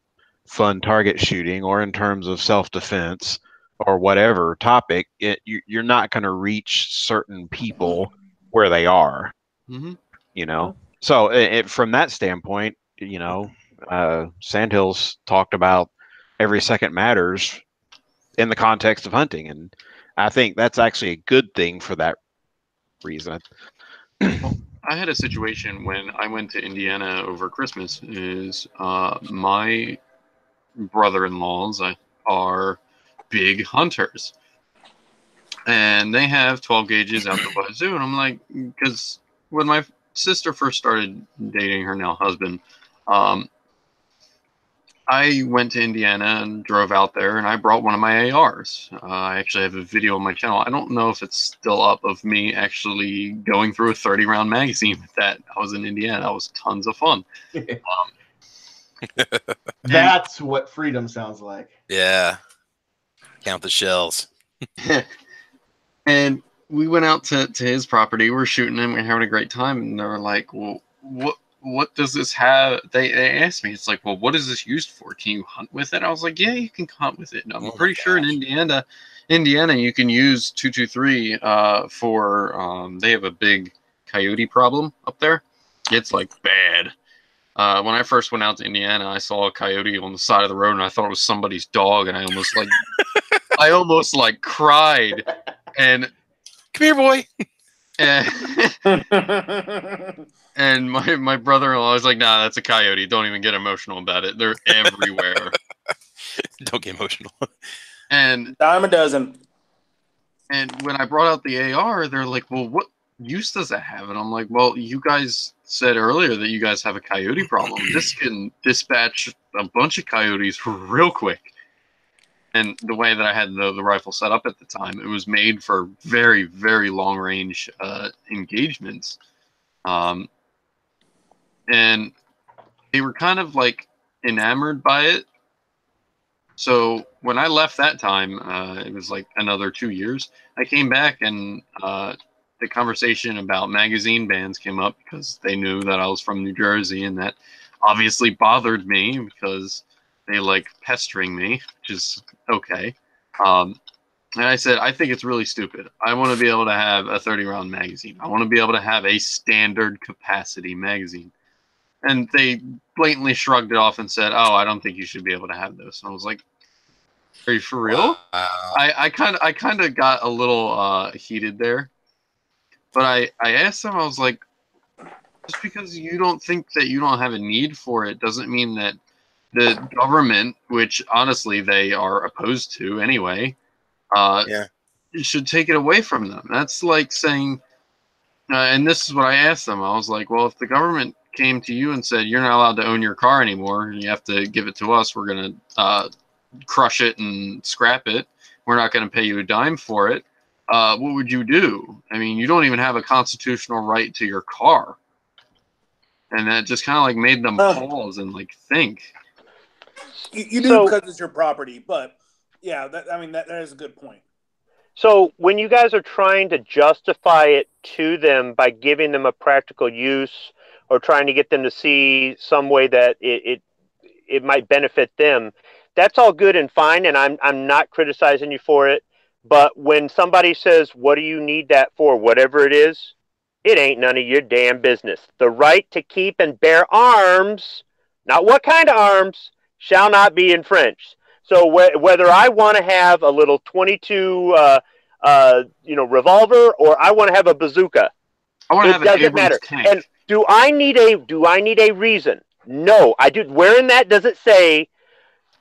fun target shooting or in terms of self-defense or whatever topic, you're not going to reach certain people where they are. Mm-hmm. So from that standpoint, Sandhills talked about every second matters in the context of hunting, and I think that's actually a good thing for that reason. Well, I had a situation when I went to Indiana over Christmas. My brother-in-laws are big hunters, and they have 12 gauges out the wazoo. And I'm like, because when my sister first started dating her now husband, I went to Indiana and drove out there, and I brought one of my ARs. I actually have a video on my channel. I don't know if it's still up, of me actually going through a 30-round magazine with that. I was in Indiana. That was tons of fun. That's what freedom sounds like. Yeah. Count the shells. And we went out to his property. We're shooting and we're having a great time. And they were like, well, what does this have? They asked me, it's like, well, what is this used for? Can you hunt with it? I was like, yeah, you can hunt with it. And I'm pretty sure in Indiana, you can use 223 for. They have a big coyote problem up there. It's like bad. When I first went out to Indiana, I saw a coyote on the side of the road, and I thought it was somebody's dog, and I almost like cried. And come here, boy. And my brother-in-law was like, nah, that's a coyote. Don't even get emotional about it. They're everywhere. Don't get emotional. And dime a dozen. And when I brought out the AR, they're like, well, what use does that have? And I'm like, well, you guys said earlier that you guys have a coyote problem. This can dispatch a bunch of coyotes real quick. And the way that I had the rifle set up at the time, it was made for very, very long range engagements. And they were kind of like enamored by it. So when I left that time, it was like another 2 years. I came back and the conversation about magazine bans came up because they knew that I was from New Jersey, and that obviously bothered me because they like pestering me, which is okay. And I said, I think it's really stupid. I want to be able to have a 30-round magazine. I want to be able to have a standard capacity magazine. And they blatantly shrugged it off and said, oh, I don't think you should be able to have those. And I was like, are you for real? Wow. I kind of got a little heated there. But I asked them, I was like, just because you don't think that you don't have a need for it doesn't mean that the government, which honestly they are opposed to anyway, should take it away from them. That's like saying, and this is what I asked them. I was like, well, if the government came to you and said, you're not allowed to own your car anymore, and you have to give it to us, we're going to crush it and scrap it. We're not going to pay you a dime for it. What would you do? I mean, you don't even have a constitutional right to your car. And that just kind of like made them pause and like think. You do because it's your property, but yeah, that is a good point. So when you guys are trying to justify it to them by giving them a practical use or trying to get them to see some way that it might benefit them, that's all good and fine, and I'm not criticizing you for it. But when somebody says, what do you need that for, whatever it is, it ain't none of your damn business. The right to keep and bear arms, not what kind of arms, shall not be infringed. So whether I want to have a little 22 revolver or I want to have a bazooka, it doesn't matter. And do I need a reason? No, I do. Where in that does it say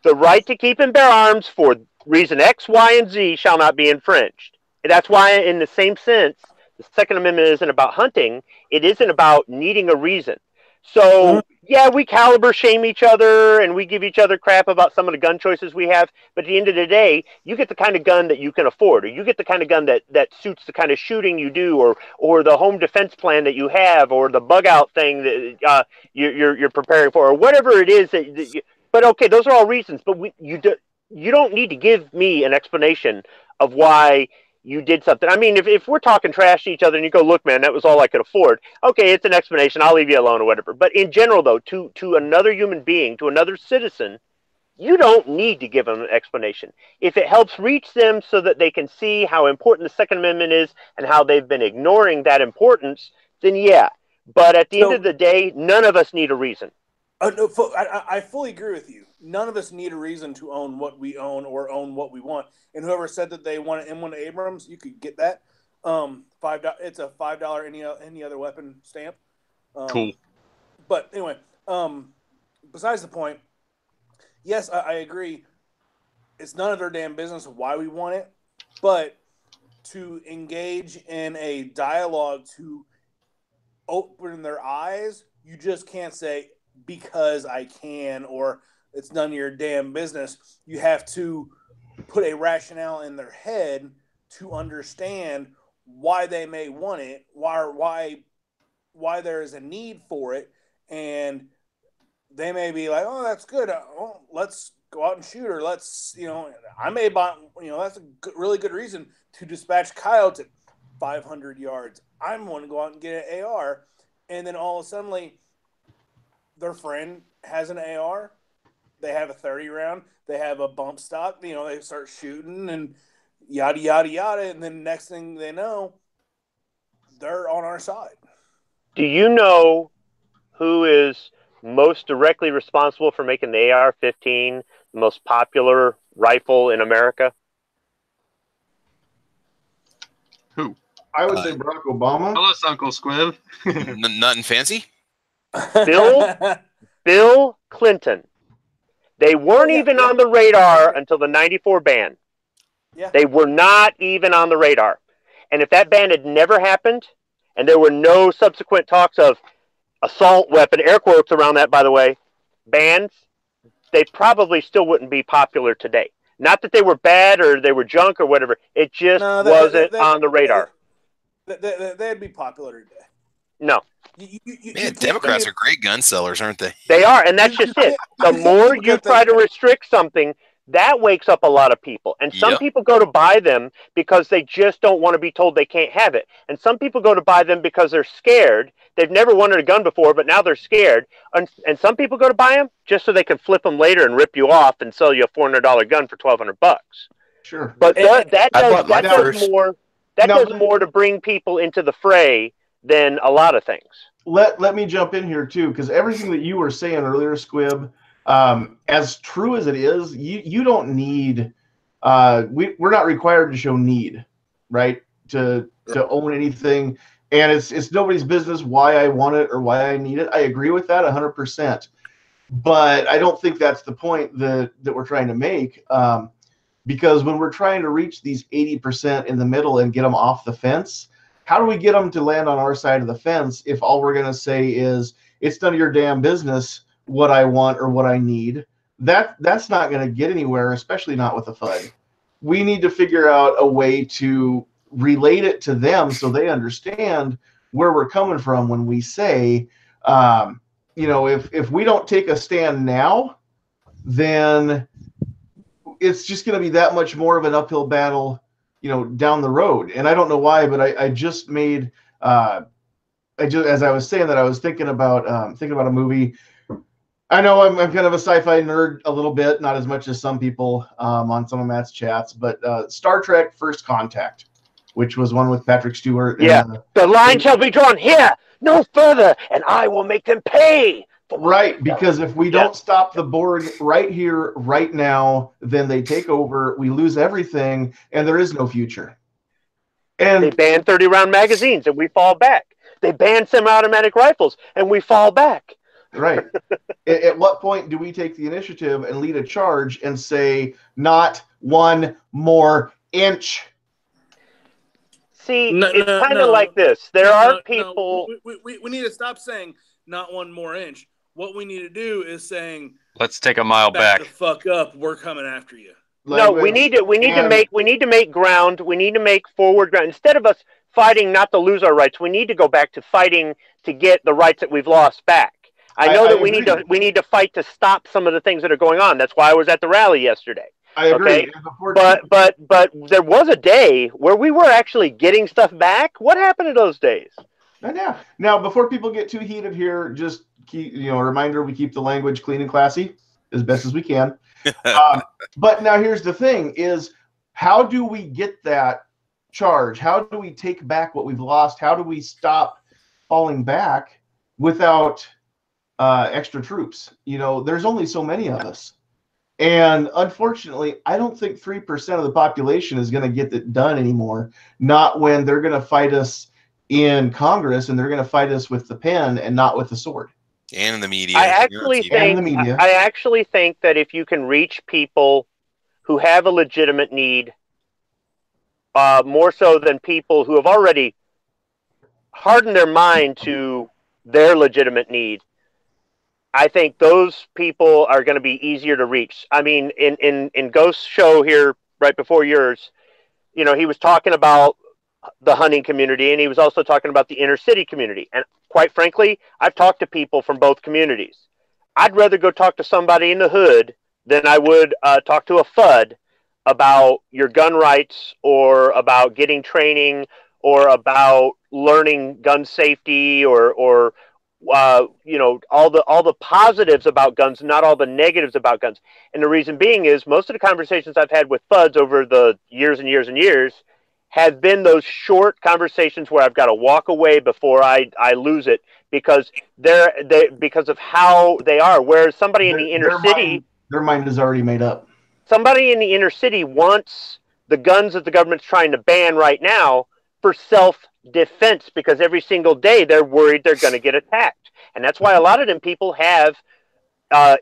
the right to keep and bear arms for reason X, Y, and Z shall not be infringed? And that's why, in the same sense, the Second Amendment isn't about hunting. It isn't about needing a reason. So, yeah, we caliber shame each other and we give each other crap about some of the gun choices we have. But at the end of the day, you get the kind of gun that you can afford, or you get the kind of gun that suits the kind of shooting you do, or the home defense plan that you have, or the bug out thing that you're preparing for, or whatever it is but okay, those are all reasons. But you don't need to give me an explanation of why you did something. I mean, if we're talking trash to each other and you go, look, man, that was all I could afford. Okay, it's an explanation. I'll leave you alone or whatever. But in general, though, to another human being, to another citizen, you don't need to give them an explanation. If it helps reach them so that they can see how important the Second Amendment is and how they've been ignoring that importance, then yeah. But at the end of the day, none of us need a reason. No, I fully agree with you. None of us need a reason to own what we own or own what we want. And whoever said that they want an M1 Abrams, you could get that. $5. It's a $5 any other weapon stamp. Cool. But anyway, besides the point, yes, I agree. It's none of their damn business why we want it, but to engage in a dialogue to open their eyes, you just can't say because I can or it's none of your damn business. You have to put a rationale in their head to understand why they may want it, why there is a need for it, and they may be like, oh, that's good. Let's go out and shoot, or let's, I may buy, that's a really good reason to dispatch coyotes at 500 yards. I'm going to go out and get an AR, and then all of a sudden, their friend has an AR, they have a 30 round, they have a bump stock, they start shooting and yada, yada, yada. And then next thing they know, they're on our side. Do you know who is most directly responsible for making the AR-15 the most popular rifle in America? Who? I would say Barack Obama. Tell us, Uncle Squib. Nothing fancy. Bill Clinton. They weren't even on the radar until the 94 ban. Yeah. They were not even on the radar. And if that ban had never happened, and there were no subsequent talks of assault weapon, air quotes around that, by the way, bans, they probably still wouldn't be popular today. Not that they were bad or they were junk or whatever. It just wasn't on the radar. They'd be popular today. No. Man, Democrats are great gun sellers, aren't they? They are, and that's just it. The more you try to restrict something, that wakes up a lot of people. And some people go to buy them because they just don't want to be told they can't have it. And some people go to buy them because they're scared. They've never wanted a gun before, but now they're scared. And some people go to buy them just so they can flip them later and rip you off and sell you a $400 gun for $1,200. Sure. But that does more to bring people into the fray than a lot of things. Let me jump in here too, because everything that you were saying earlier, Squib, as true as it is, you don't need. We're not required to show need, right? To own anything, and it's nobody's business why I want it or why I need it. I agree with that 100%, but I don't think that's the point that we're trying to make. Because when we're trying to reach these 80% in the middle and get them off the fence, how do we get them to land on our side of the fence if all we're going to say is it's none of your damn business what I want or what I need? That's not going to get anywhere, especially not with a FUD. We need to figure out a way to relate it to them so they understand where we're coming from when we say, if we don't take a stand now, then it's just going to be that much more of an uphill battle, down the road. And I don't know why, but I just made, as I was saying that, I was thinking about a movie. I know I'm kind of a sci-fi nerd a little bit, not as much as some people on some of Matt's chats, but Star Trek First Contact, which was one with Patrick Stewart. Yeah, the line shall be drawn here, no further, and I will make them pay. Right, because if we don't stop the Borg right here, right now, then they take over, we lose everything, and there is no future. And they ban 30-round magazines, and we fall back. They ban semi-automatic rifles, and we fall back. Right. At what point do we take the initiative and lead a charge and say, not one more inch? See, it's kind of like this. There are people... We need to stop saying, not one more inch. What we need to do is saying, let's take a mile back. The fuck up. We're coming after you. No, we need to make ground. We need to make forward ground. Instead of us fighting not to lose our rights, we need to go back to fighting to get the rights that we've lost back. I know that we need to fight to stop some of the things that are going on. That's why I was at the rally yesterday. I agree. Okay? But there was a day where we were actually getting stuff back. What happened to those days? Now, before people get too heated here, just keep, a reminder: we keep the language clean and classy as best as we can. But now here's the thing: is how do we get that charge? How do we take back what we've lost? How do we stop falling back without extra troops? There's only so many of us, and unfortunately, I don't think 3% of the population is going to get it done anymore. Not when they're going to fight us in Congress, and they're going to fight us with the pen and not with the sword. And in the media. I actually think that if you can reach people who have a legitimate need, more so than people who have already hardened their mind to their legitimate need, I think those people are going to be easier to reach. I mean, in Ghost's show here right before yours, he was talking about the hunting community, and he was also talking about the inner city community. And quite frankly, I've talked to people from both communities. I'd rather go talk to somebody in the hood than I would talk to a FUD about your gun rights or about getting training or about learning gun safety or all the positives about guns, not all the negatives about guns. And the reason being is most of the conversations I've had with FUDs over the years and years and years have been those short conversations where I've got to walk away before I lose it because because of how they are. Whereas somebody in the inner city, their mind is already made up. Somebody in the inner city wants the guns that the government's trying to ban right now for self-defense because every single day they're worried they're going to get attacked. And that's why a lot of them people have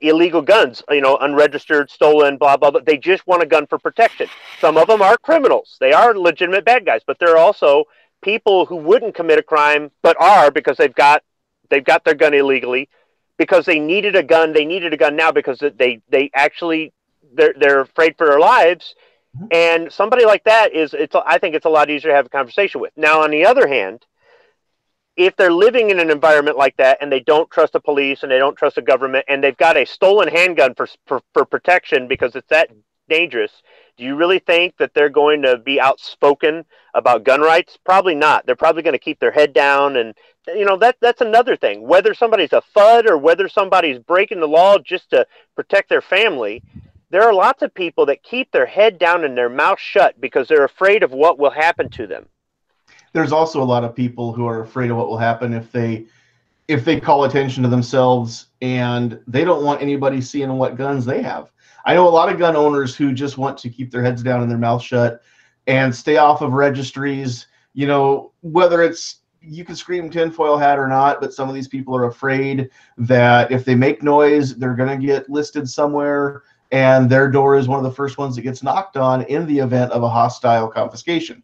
illegal guns, unregistered, stolen, blah, blah, blah. They just want a gun for protection. Some of them are criminals. They are legitimate bad guys, but there are also people who wouldn't commit a crime but are because they've got their gun illegally because they needed a gun. They needed a gun now because they actually they're afraid for their lives. And somebody like that I think it's a lot easier to have a conversation with. Now, on the other hand, if they're living in an environment like that and they don't trust the police and they don't trust the government and they've got a stolen handgun for protection because it's that dangerous, do you really think that they're going to be outspoken about gun rights? Probably not. They're probably going to keep their head down. And, that's another thing. Whether somebody's a FUD or whether somebody's breaking the law just to protect their family, there are lots of people that keep their head down and their mouth shut because they're afraid of what will happen to them. There's also a lot of people who are afraid of what will happen if they call attention to themselves and they don't want anybody seeing what guns they have. I know a lot of gun owners who just want to keep their heads down and their mouth shut and stay off of registries, whether it's you can scream tinfoil hat or not, but some of these people are afraid that if they make noise, they're going to get listed somewhere and their door is one of the first ones that gets knocked on in the event of a hostile confiscation.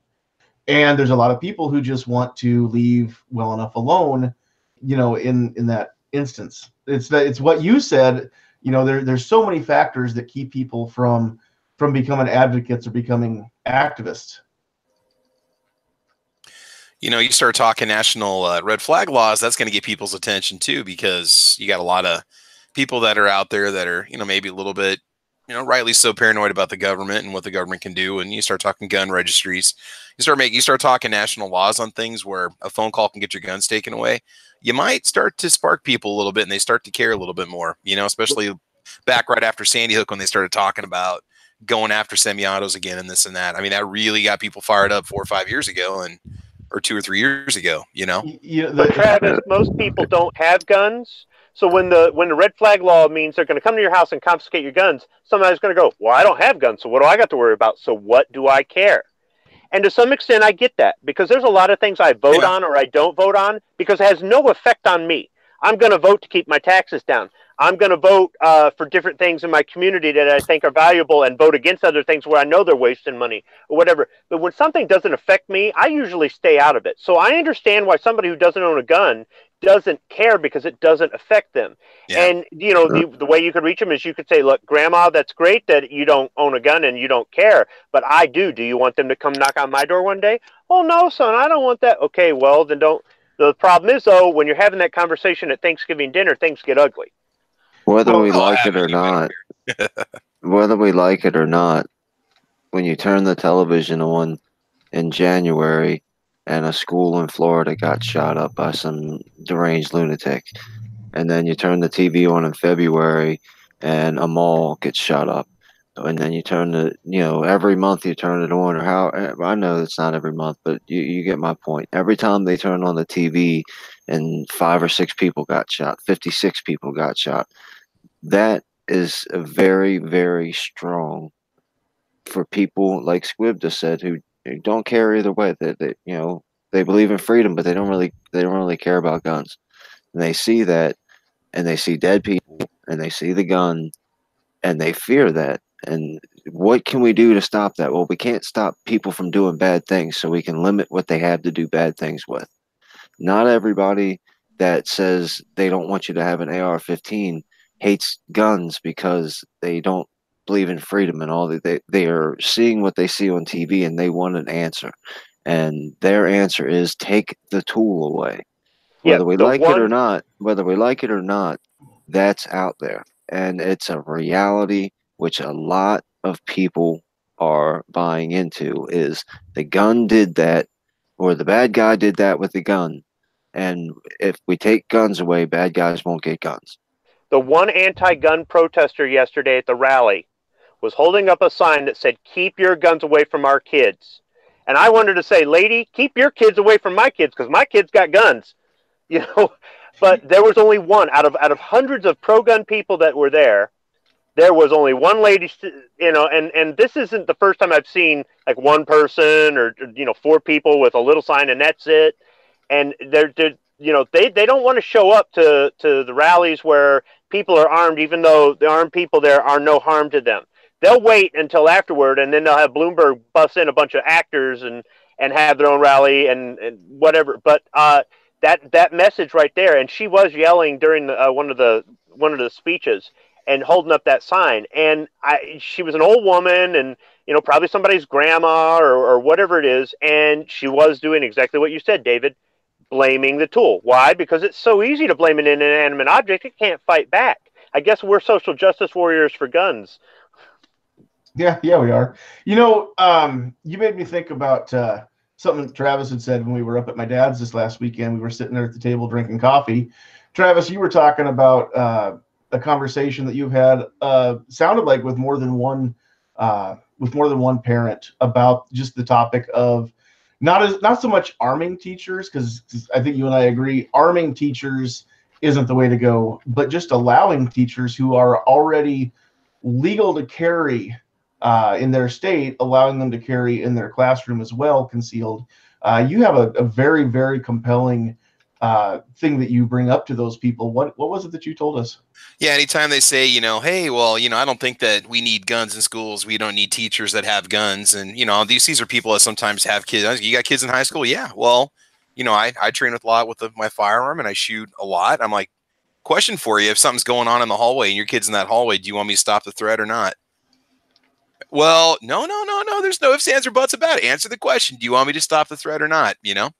And there's a lot of people who just want to leave well enough alone, in that instance. It's what you said, there's so many factors that keep people from becoming advocates or becoming activists. You start talking national red flag laws, that's going to get people's attention too, because you got a lot of people that are out there that are, maybe a little bit, rightly so paranoid about the government and what the government can do. And you start talking gun registries, you start talking national laws on things where a phone call can get your guns taken away. You might start to spark people a little bit and they start to care a little bit more, especially back right after Sandy Hook when they started talking about going after semi-autos again and this and that. I mean, that really got people fired up 4 or 5 years ago or 2 or 3 years ago, But Travis, most people don't have guns. So when the red flag law means they're going to come to your house and confiscate your guns, somebody's going to go, well, I don't have guns, so what do I got to worry about? So what do I care? And to some extent, I get that because there's a lot of things I vote on or I don't vote on because it has no effect on me. I'm going to vote to keep my taxes down. I'm going to vote for different things in my community that I think are valuable and vote against other things where I know they're wasting money or whatever. But when something doesn't affect me, I usually stay out of it. So I understand why somebody who doesn't own a gun doesn't care because it doesn't affect them. Yeah. And, the way you could reach them is you could say, look, Grandma, that's great that you don't own a gun and you don't care, but I do. Do you want them to come knock on my door one day? Oh, no, son, I don't want that. Okay, well, then don't. The problem is, though, when you're having that conversation at Thanksgiving dinner, things get ugly. Whether we like it or not, when you turn the television on in January and a school in Florida got shot up by some deranged lunatic, and then you turn the TV on in February and a mall gets shot up, and then you turn every month you turn it on, or how, I know it's not every month, but you get my point. Every time they turn on the TV and 5 or 6 people got shot, 56 people got shot. That is a very, very strong for people like Squib just said who don't care either way. They believe in freedom, but they don't really care about guns. And they see that, and they see dead people, and they see the gun, and they fear that. And what can we do to stop that? Well, we can't stop people from doing bad things, so we can limit what they have to do bad things with. Not everybody that says they don't want you to have an AR-15 hates guns because they don't believe in freedom and all that. They are seeing what they see on TV and they want an answer, and their answer is take the tool away. Whether we like it or not, that's out there, and it's a reality which a lot of people are buying into. Is the gun did that, or the bad guy did that with the gun, And if we take guns away, bad guys won't get guns. The one anti-gun protester yesterday at the rally was holding up a sign that said, "Keep your guns away from our kids." And I wanted to say, lady, keep your kids away from my kids because my kids got guns. You know, but there was only one out of hundreds of pro-gun people that were there. There was only one lady, you know, and this isn't the first time I've seen like one person or, you know, 4 people with a little sign and that's it. And they're you know, they don't want to show up to the rallies where people are armed, even though the armed people there are no harm to them. They'll wait until afterward, and then they'll have Bloomberg bust in a bunch of actors and have their own rally and whatever. But that message right there, and she was yelling during one of the speeches and holding up that sign. And she was an old woman, and you know, probably somebody's grandma or whatever it is, and she was doing exactly what you said, David. Blaming the tool. Why? Because it's so easy to blame an inanimate object. It can't fight back. I guess we're social justice warriors for guns. Yeah, we are. You know, you made me think about something Travis had said when we were up at my dad's this last weekend. We were sitting there at the table drinking coffee. Travis, you were talking about a conversation that you've had, sounded like with more than one parent about just the topic of not so much arming teachers, because I think you and I agree arming teachers isn't the way to go, but just allowing teachers who are already legal to carry in their state, allowing them to carry in their classroom as well, concealed. You have a very, very compelling thing that you bring up to those people. What was it that you told us? Yeah, anytime they say, you know, hey, well, you know, I don't think that we need guns in schools. We don't need teachers that have guns. And, you know, these are people that sometimes have kids. You got kids in high school? Yeah. Well, you know, I train with a lot with my firearm and I shoot a lot. I'm like, question for you. If something's going on in the hallway and your kid's in that hallway, do you want me to stop the threat or not? Well, no. There's no ifs, ands, or buts about it. Answer the question. Do you want me to stop the threat or not? You know,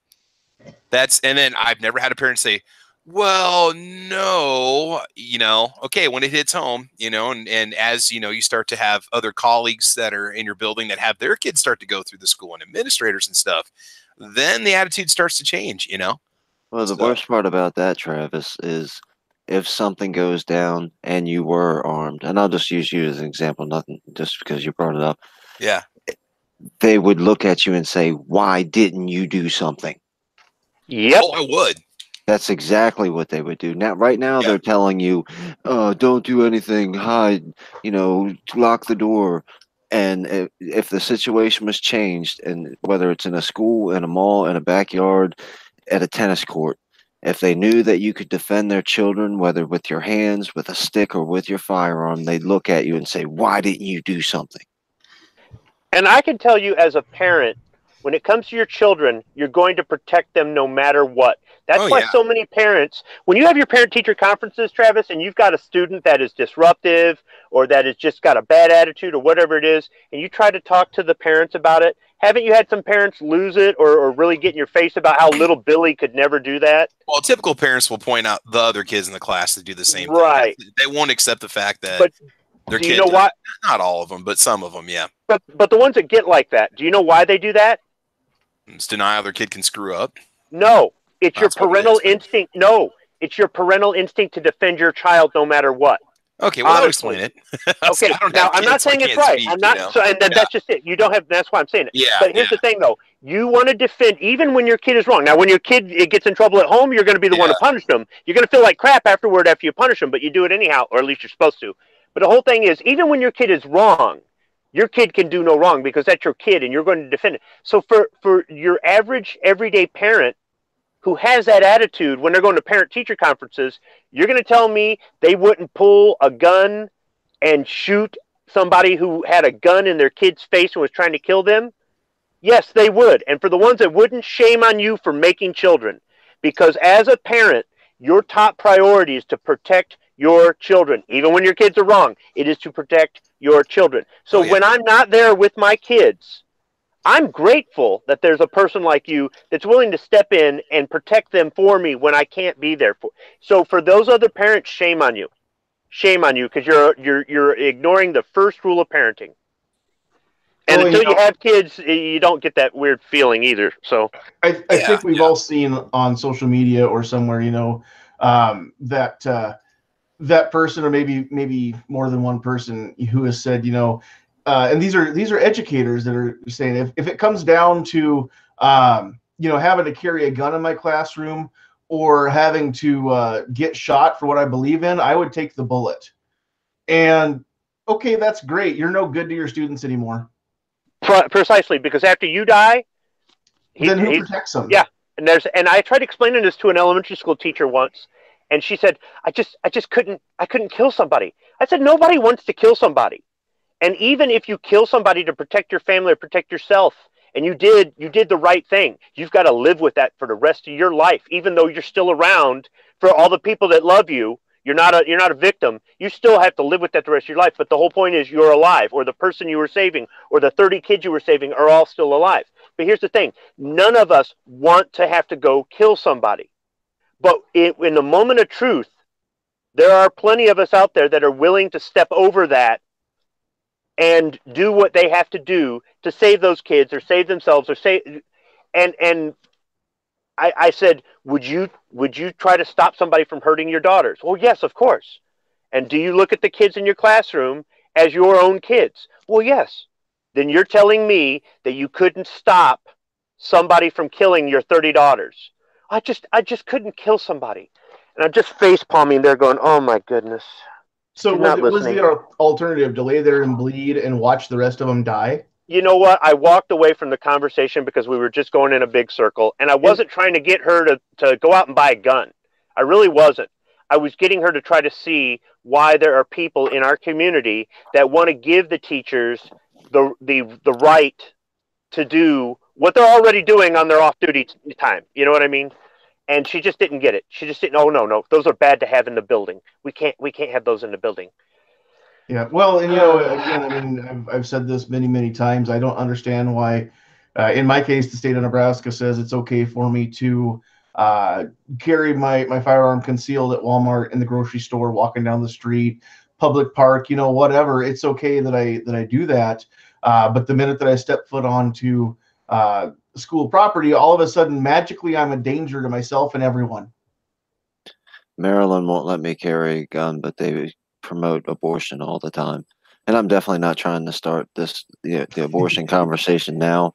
and then I've never had a parent say, well, no, you know, okay, when it hits home, you know, and as, you know, you start to have other colleagues that are in your building that have their kids start to go through the school and administrators and stuff, then the attitude starts to change, you know? Well, the worst part about that, Travis, is if something goes down and you were armed, and I'll just use you as an example, nothing just because you brought it up. Yeah. They would look at you and say, why didn't you do something? Yep. Oh, I would. That's exactly what they would do. Now, right now, they're telling you, don't do anything, hide, you know, lock the door. And if the situation was changed, and whether it's in a school, in a mall, in a backyard, at a tennis court, if they knew that you could defend their children, whether with your hands, with a stick, or with your firearm, they'd look at you and say, why didn't you do something? And I can tell you as a parent, when it comes to your children, you're going to protect them no matter what. That's why so many parents, when you have your parent-teacher conferences, Travis, and you've got a student that is disruptive or that has just got a bad attitude or whatever it is, and you try to talk to the parents about it, haven't you had some parents lose it or really get in your face about how little Billy could never do that? Well, typical parents will point out the other kids in the class that do the same thing. They won't accept the fact that their kids, you know what? Not all of them, but some of them, yeah. But the ones that get like that, do you know why they do that? It's denial their kid can screw up. No, it's your parental instinct. No, it's your parental instinct to defend your child no matter what. Okay, well, I'll explain it. Okay, now I'm not saying it's right. I'm not. So, and that's just it. You don't have. That's why I'm saying it. Yeah. But here's the thing, though. You want to defend even when your kid is wrong. Now, when your kid gets in trouble at home, you're going to be the one to punish them. You're going to feel like crap afterward after you punish them, but you do it anyhow, or at least you're supposed to. But the whole thing is, even when your kid is wrong, your kid can do no wrong because that's your kid, and you're going to defend it. So for your average everyday parent who has that attitude when they're going to parent-teacher conferences, you're going to tell me they wouldn't pull a gun and shoot somebody who had a gun in their kid's face and was trying to kill them? Yes, they would. And for the ones that wouldn't, shame on you for making children. Because as a parent, your top priority is to protect your children. Even when your kids are wrong, it is to protect your children. So when I'm not there with my kids, I'm grateful that there's a person like you that's willing to step in and protect them for me when I can't be there. So for those other parents, shame on you. Shame on you, because you're ignoring the first rule of parenting. And Well, until you have kids, you don't get that weird feeling either. So I think we've all seen on social media or somewhere, that person, or maybe more than one person, who has said, and these are educators that are saying, if it comes down to having to carry a gun in my classroom or having to get shot for what I believe in, I would take the bullet. And okay, that's great. You're no good to your students anymore. Precisely, because after you die, then who protects them? Yeah, and I tried explaining this to an elementary school teacher once, and she said, I just couldn't kill somebody. I said, nobody wants to kill somebody. And even if you kill somebody to protect your family or protect yourself, and you did the right thing, you've got to live with that for the rest of your life, even though you're still around for all the people that love you. You're not a victim. You still have to live with that the rest of your life. But the whole point is you're alive, or the person you were saving, or the 30 kids you were saving are all still alive. But here's the thing. None of us want to have to go kill somebody. But in the moment of truth, there are plenty of us out there that are willing to step over that and do what they have to do to save those kids or save themselves or save. And I said, would you try to stop somebody from hurting your daughters? Well, yes, of course. And do you look at the kids in your classroom as your own kids? Well, yes. Then you're telling me that you couldn't stop somebody from killing your 30 daughters. I just couldn't kill somebody. And I'm just face palming there going, oh my goodness. So was the alternative to lay there and bleed and watch the rest of them die? You know what? I walked away from the conversation because we were just going in a big circle, and I wasn't trying to get her to go out and buy a gun. I really wasn't. I was getting her to try to see why there are people in our community that want to give the teachers the right to do what they're already doing on their off-duty time. You know what I mean? And she just didn't get it. She just didn't. Oh no, those are bad to have in the building. We can't have those in the building. Yeah, well, and again, I mean, I've said this many times. I don't understand why, in my case, the state of Nebraska says it's okay for me to carry my firearm concealed at Walmart, in the grocery store, walking down the street, public park, whatever. It's okay that I do that. But the minute that I step foot onto school property, all of a sudden, magically, I'm a danger to myself and everyone. Maryland won't let me carry a gun, but they promote abortion all the time. And I'm definitely not trying to start the abortion conversation now,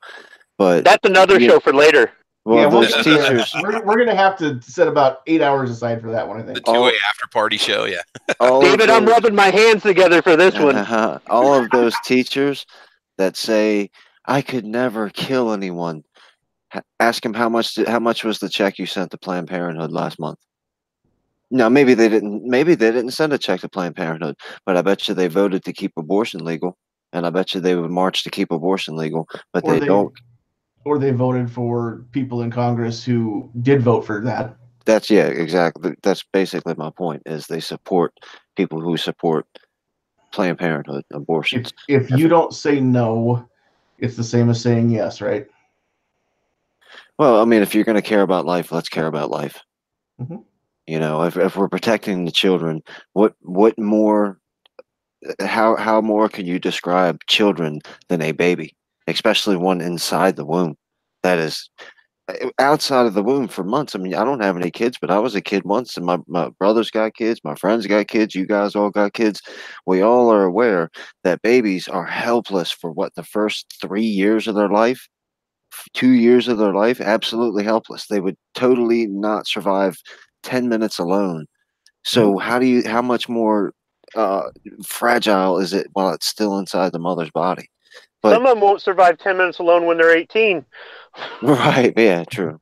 but that's another show for later. Well, those teachers, we're going to have to set about 8 hours aside for that one, I think. The 2-way after party show, yeah. David, I'm rubbing my hands together for this one. All of those teachers that say, I could never kill anyone, ask them how much was the check you sent to Planned Parenthood last month. No, maybe they didn't send a check to Planned Parenthood, but I bet you they voted to keep abortion legal, and I bet you they would march to keep abortion legal, but they don't. Or they voted for people in Congress who did vote for that. Exactly. That's basically my point, is they support people who support Planned Parenthood abortions. If you don't say no, it's the same as saying yes, right? Well, I mean, if you're going to care about life, let's care about life. Mm-hmm. If we're protecting the children, what more? How more can you describe children than a baby, especially one inside the womb? That is outside of the womb for months. I mean, I don't have any kids, but I was a kid once, and my brother's got kids, my friends got kids, you guys all got kids. We all are aware that babies are helpless for the first 3 years of their life, 2 years of their life, absolutely helpless. They would totally not survive 10 minutes alone. So how much more fragile is it while it's still inside the mother's body? But some of them won't survive 10 minutes alone when they're 18. Right. Yeah, true.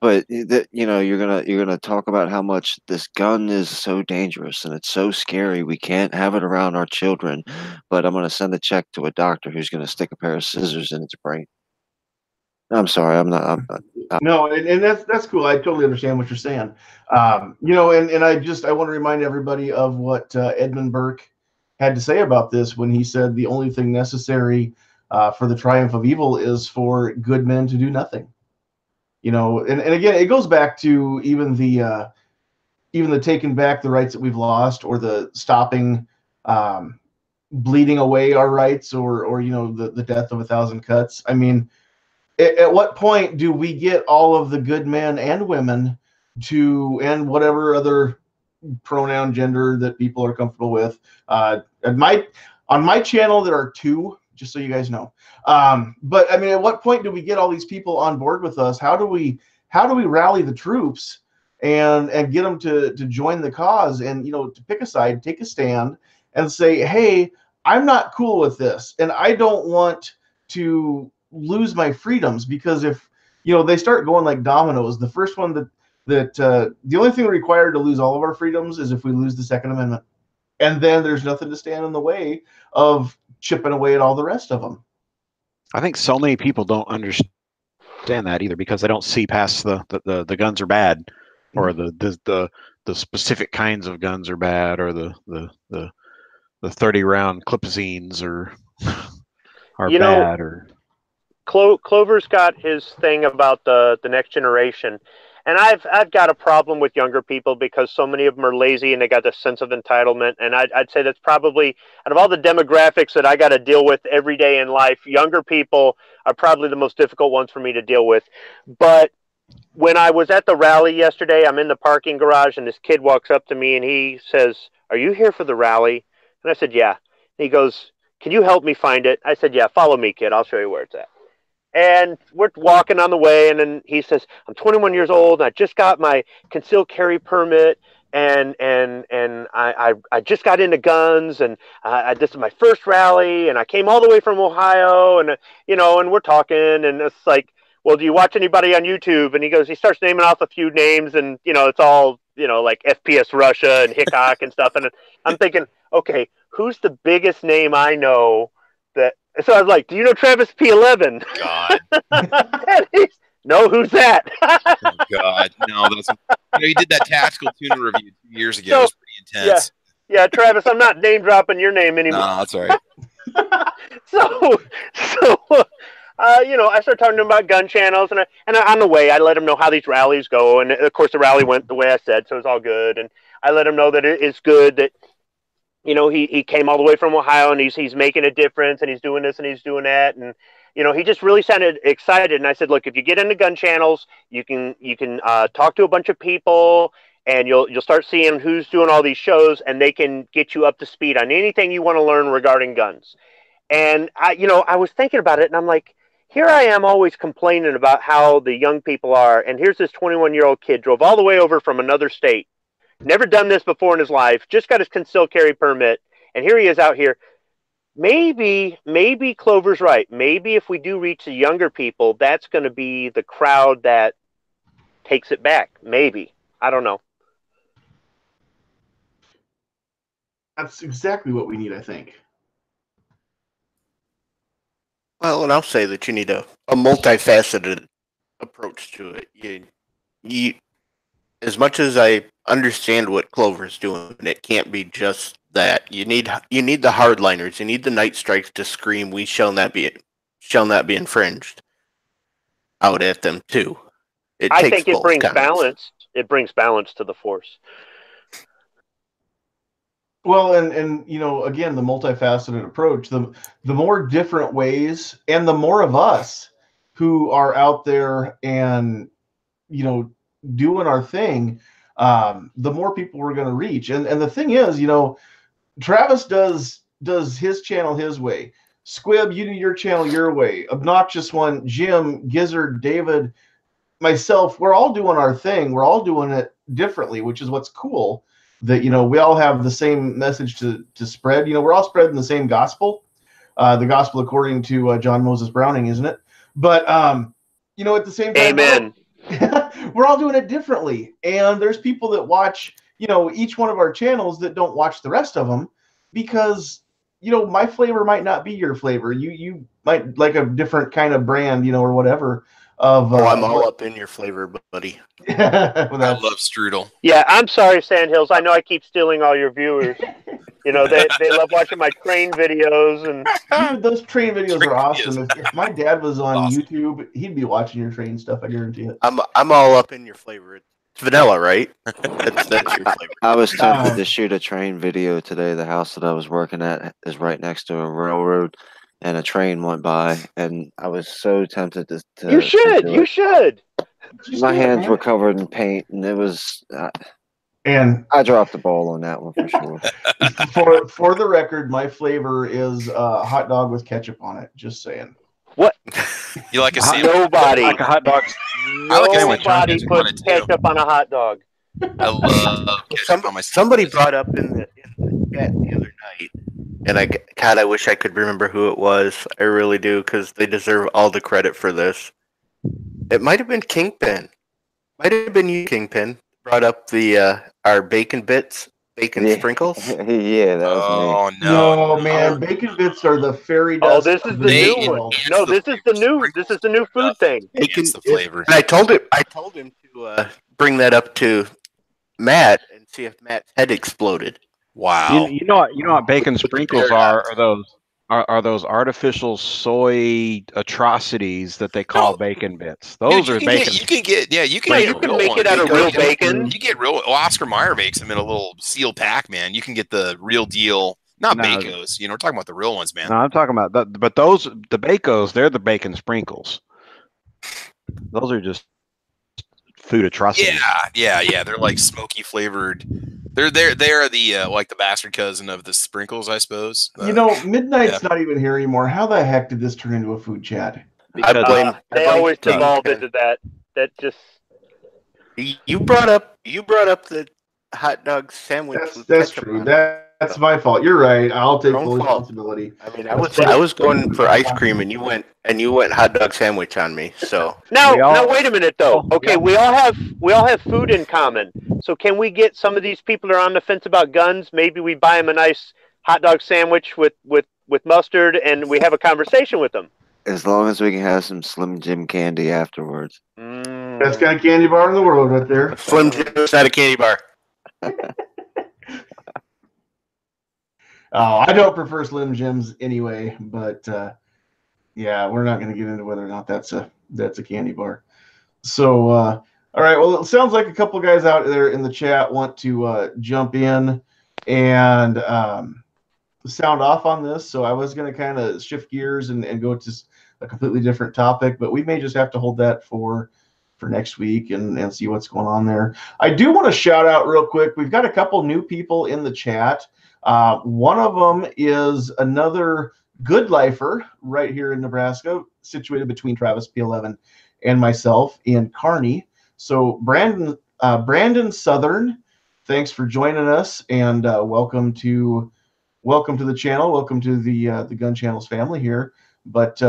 But you're gonna talk about how much this gun is so dangerous and it's so scary. We can't have it around our children. But I'm gonna send a check to a doctor who's gonna stick a pair of scissors in its brain. I'm sorry. I'm not. No, and that's cool. I totally understand what you're saying. And I want to remind everybody of what Edmund Burke had to say about this when he said the only thing necessary for the triumph of evil is for good men to do nothing. And again, it goes back to even the taking back the rights that we've lost, or the stopping bleeding away our rights, or you know, the death of 1,000 cuts. I mean, at what point do we get all of the good men and women to, and whatever other pronoun gender that people are comfortable with? On my channel there are 2, just so you guys know. But I mean, at what point do we get all these people on board with us? How do we rally the troops and get them to join the cause, and you know, to pick a side, take a stand, and say, hey, I'm not cool with this, and I don't want to lose my freedoms, because if you know, they start going like dominoes, the first one that the only thing required to lose all of our freedoms is if we lose the Second Amendment, and then there's nothing to stand in the way of chipping away at all the rest of them. I think so many people don't understand that either, because they don't see past the guns are bad, or the specific kinds of guns are bad, or the 30 round clipazines are You know, bad, or Clover's got his thing about the next generation, and I've got a problem with younger people because so many of them are lazy and they got this sense of entitlement. And I'd say that's probably, out of all the demographics that I got to deal with every day in life, younger people are probably the most difficult ones for me to deal with. But when I was at the rally yesterday, I'm in the parking garage, and this kid walks up to me and he says, "Are you here for the rally?" And I said, "Yeah." And he goes, "Can you help me find it?" I said, "Yeah, follow me, kid. I'll show you where it's at." And we're walking on the way, and then he says, "I'm 21 years old, and I just got my concealed carry permit, and I just got into guns, and this is my first rally, and I came all the way from Ohio, and you know," and we're talking, and it's like, "Well, do you watch anybody on YouTube?" And he starts naming off a few names, and you know, it's all, you know, like FPS Russia and Hickok and stuff, and I'm thinking, okay, who's the biggest name I know that? So I was like, "Do you know Travis P11? God. No, who's that?" Oh, God. No, that's, you know, you did that tactical tuner review 2 years ago. So, It was pretty intense. Yeah, Travis, I'm not name dropping your name anymore. No, that's all right. So, you know, I started talking to him about gun channels, and on the way, I let him know how these rallies go, and of course, the rally went the way I said, so it was all good. And I let him know that it's good that, you know, he came all the way from Ohio, and he's making a difference, and he's doing this and he's doing that, and you know, he just really sounded excited. And I said, "Look, if you get into gun channels, you can talk to a bunch of people, and you'll start seeing who's doing all these shows, and they can get you up to speed on anything you want to learn regarding guns." And I was thinking about it, and I'm like, here I am always complaining about how the young people are, and here's this 21-year-old kid drove all the way over from another state, never done this before in his life, just got his concealed carry permit, and here he is out here. Maybe Clover's right. Maybe if we do reach the younger people, that's going to be the crowd that takes it back. Maybe. I don't know. That's exactly what we need, I think. Well, and I'll say that you need a multifaceted approach to it. You, as much as I understand what Clover's doing, it can't be just that. You need the hardliners. You need the night strikes to scream, "We shall not be infringed," out at them too. I think it brings balance. It brings balance to the force. Well, and you know, again, the multifaceted approach, the more different ways, and the more of us who are out there and, you know, doing our thing, the more people we're going to reach. And the thing is, you know, Travis does his channel his way. Squib, you do your channel your way. Obnoxious One, Jim, Gizzard, David, myself, we're all doing our thing. We're all doing it differently, which is what's cool. That, you know, we all have the same message to spread. You know, we're all spreading the same gospel, the gospel according to John Moses Browning, isn't it? But you know, at the same time, amen. We're all doing it differently, and there's people that watch, you know, each one of our channels that don't watch the rest of them, because, you know, my flavor might not be your flavor. You might like a different kind of brand, you know, or whatever. I'm all up in your flavor, buddy. I love strudel. Yeah, I'm sorry, Sandhills. I know I keep stealing all your viewers. You know, they love watching my train videos, and dude, those train videos are awesome. If my dad was on YouTube, he'd be watching your train stuff. I guarantee it. I'm all up in your flavor. It's vanilla, right? That's your flavor. I was tempted to shoot a train video today. The house that I was working at is right next to a railroad, and a train went by, and I was so tempted to You should. do You it. should. My hands were covered in paint, and it was. And I dropped the ball on that one for sure. for the record, my flavor is hot dog with ketchup on it. Just saying. What? You like a sandwich? Nobody. Like a hot dog. I like a sandwich. Nobody Ketchup on puts it, too. ketchup on a hot dog. I love ketchup on my Somebody sandwiches. brought up in the chat the other night, and I wish I could remember who it was. I really do, because they deserve all the credit for this. It might have been Kingpin. Might have been you, Kingpin. Brought up the our bacon bits, bacon sprinkles. Yeah, that was me. Oh no, man, bacon bits are the fairy Oh, dust. this is of the new bacon. one. No, this is the new food thing. It's the flavor. And I told him to bring that up to Matt and see if Matt's head exploded. Wow. You know what bacon sprinkles are? Are those artificial soy atrocities that they call bacon bits? Those Dude, are bacon. you can get you can make it out of real bacon. You get real. Well, Oscar Mayer makes them in a little sealed pack, man. You can get the real deal, not Bacos. We're talking about the real ones, man. No, I'm talking about that. But those, the Bacos, they're the bacon sprinkles. Those are just food atrocities. Yeah. They're like smoky flavored. They're the like the bastard cousin of the sprinkles, I suppose. Midnight's not even here anymore. How the heck did this turn into a food chat? They always devolve into that. That just you brought up the hot dog sandwich. That's true. That's my fault. You're right. I'll take full responsibility. I mean, I was going for ice cream, and you went hot dog sandwich on me. So now wait a minute though. Okay, we all have food in common. So can we get some of these people that are on the fence about guns? Maybe we buy them a nice hot dog sandwich with mustard, and we have a conversation with them. As long as we can have some Slim Jim candy afterwards. Best kind of candy bar in the world, right there. Slim Jim is not a candy bar. I don't prefer Slim Jims anyway, but yeah, we're not going to get into whether or not that's a candy bar. So, all right. Well, it sounds like a couple guys out there in the chat want to jump in and sound off on this. So I was going to kind of shift gears and go to a completely different topic, but we may just have to hold that for next week and see what's going on there. I do want to shout out real quick. We've got a couple new people in the chat. One of them is another good lifer right here in Nebraska, situated between Travis P11 and myself in Kearney. So Brandon Southern, thanks for joining us, and welcome to the channel. Welcome to the Gun Channels family here. But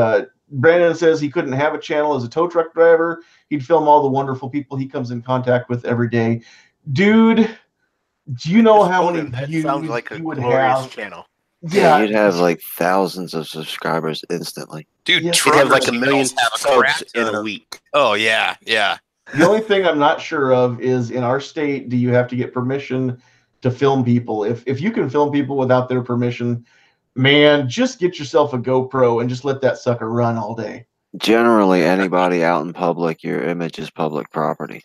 Brandon says he couldn't have a channel as a tow truck driver. He'd film all the wonderful people he comes in contact with every day. Dude, do you know how many views sounds like a you would glorious have? channel. Yeah, you'd have like thousands of subscribers instantly. Dude, you'd have like 1 million subs in a week. Oh yeah. The only thing I'm not sure of is in our state, do you have to get permission to film people? If you can film people without their permission, man, just get yourself a GoPro and just let that sucker run all day. Generally, anybody out in public, your image is public property.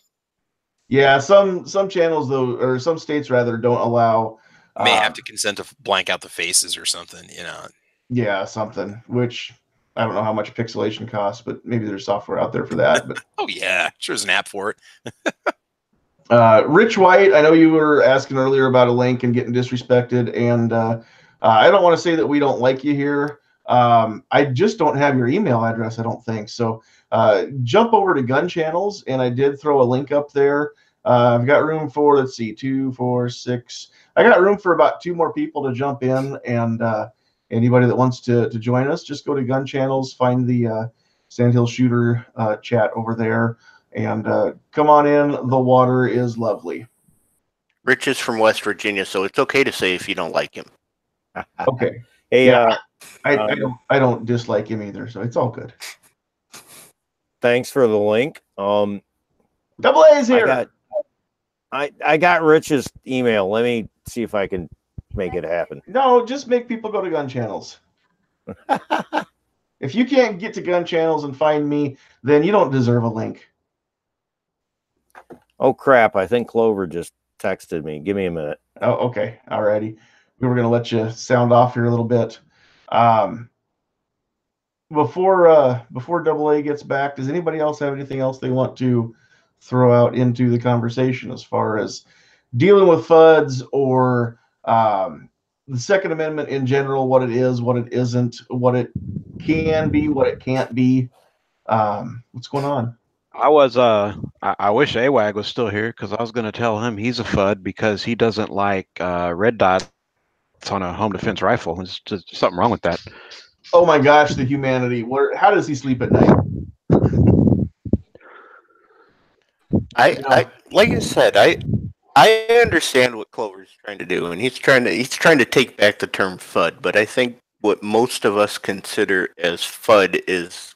Yeah, some channels though, or some states rather, don't allow. May have to consent to blank out the faces or something, Yeah, something. Which I don't know how much pixelation costs, but maybe there's software out there for that. But oh yeah, sure, there's an app for it. Rich White, I know you were asking earlier about a link and getting disrespected, and I don't want to say that we don't like you here. I just don't have your email address, I don't think. So jump over to Gun Channels, and I did throw a link up there. I've got room for, let's see, 2, 4, 6. I got room for about 2 more people to jump in, and anybody that wants to join us, just go to Gun Channels, find the Sandhills Shooter chat over there, and come on in. The water is lovely. Rich is from West Virginia, so it's okay to say if you don't like him. Okay. Hey, yeah, I don't dislike him either, so it's all good. Thanks for the link. Double A's here. I got Rich's email. Let me see if I can make it happen. No, just make people go to Gun Channels. If you can't get to Gun Channels and find me, then you don't deserve a link. Oh crap! I think Clover just texted me. Give me a minute. Oh, okay. Alrighty. We were going to let you sound off here a little bit. Before Double A gets back, does anybody else have anything else they want to throw out into the conversation as far as dealing with FUDs or the Second Amendment in general, what it is, what it isn't, what it can be, what it can't be? What's going on? I wish AWAG was still here because I was going to tell him he's a FUD because he doesn't like red dots on a home defense rifle. There's just something wrong with that. Oh my gosh, the humanity. How does he sleep at night? I like I said, I understand what Clover's trying to do, and he's trying to take back the term FUD, but I think what most of us consider as FUD is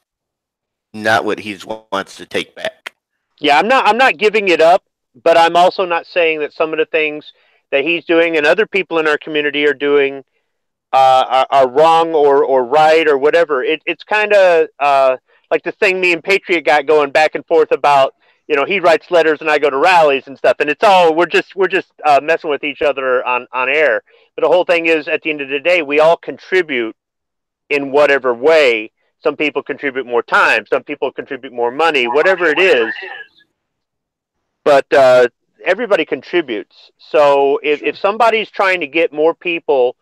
not what he wants to take back. Yeah, I'm not giving it up, but I'm also not saying that some of the things that he's doing and other people in our community are doing are wrong or right or whatever. It's kind of like the thing me and Patriot got going back and forth about. You know, he writes letters and I go to rallies and stuff, and it's all we're just messing with each other on air. But the whole thing is, at the end of the day, we all contribute in whatever way. Some people contribute more time, some people contribute more money, whatever it is. But everybody contributes. So if somebody's trying to get more people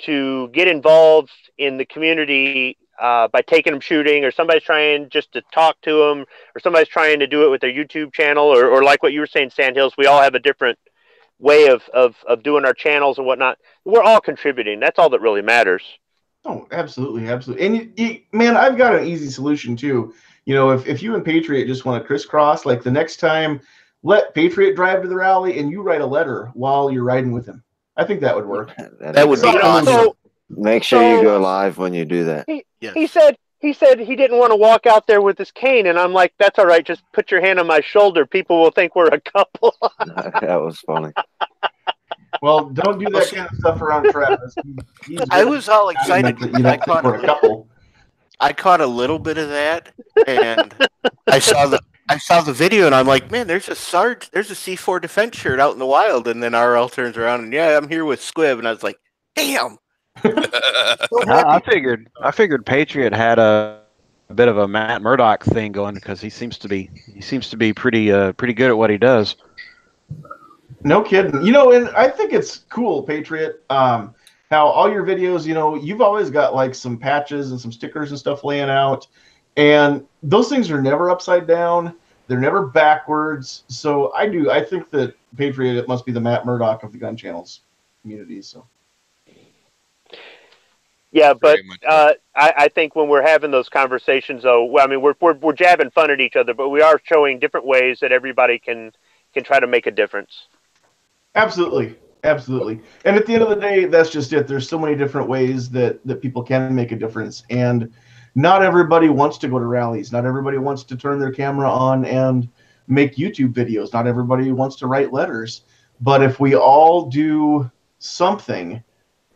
to get involved in the community by taking them shooting, or somebody's trying just to talk to them, or somebody's trying to do it with their YouTube channel, or like what you were saying, Sandhills, we all have a different way of doing our channels and whatnot. We're all contributing. That's all that really matters. Oh, absolutely, absolutely. And man, I've got an easy solution too. You know, if you and Patriot just want to crisscross, like the next time, let Patriot drive to the rally and you write a letter while you're riding with him. I think that would work. That would be awesome. Make sure you go live when you do that. He said he didn't want to walk out there with his cane, and I'm like, that's all right. Just put your hand on my shoulder. People will think we're a couple. That was funny. Well, don't do that kind of stuff around Travis. I was all excited. I caught a little bit of that, and I saw the video, and I'm like, man, there's a C4 defense shirt out in the wild, and then RL turns around and I'm here with Squib, and I was like, damn. I figured Patriot had a bit of a Matt Murdock thing going because he seems to be pretty good at what he does. No kidding. You know, and I think it's cool, Patriot, how all your videos, you know, you've always got like some patches and some stickers and stuff laying out, and those things are never upside down. They're never backwards. So I think that Patriot, it must be the Matt Murdock of the gun channels community. So. Yeah, but I think when we're having those conversations, though, well, I mean, we're jabbing fun at each other, but we are showing different ways that everybody can try to make a difference. Absolutely, absolutely. And at the end of the day, that's just it. There's so many different ways that people can make a difference, and not everybody wants to go to rallies. Not everybody wants to turn their camera on and make YouTube videos. Not everybody wants to write letters. But if we all do something,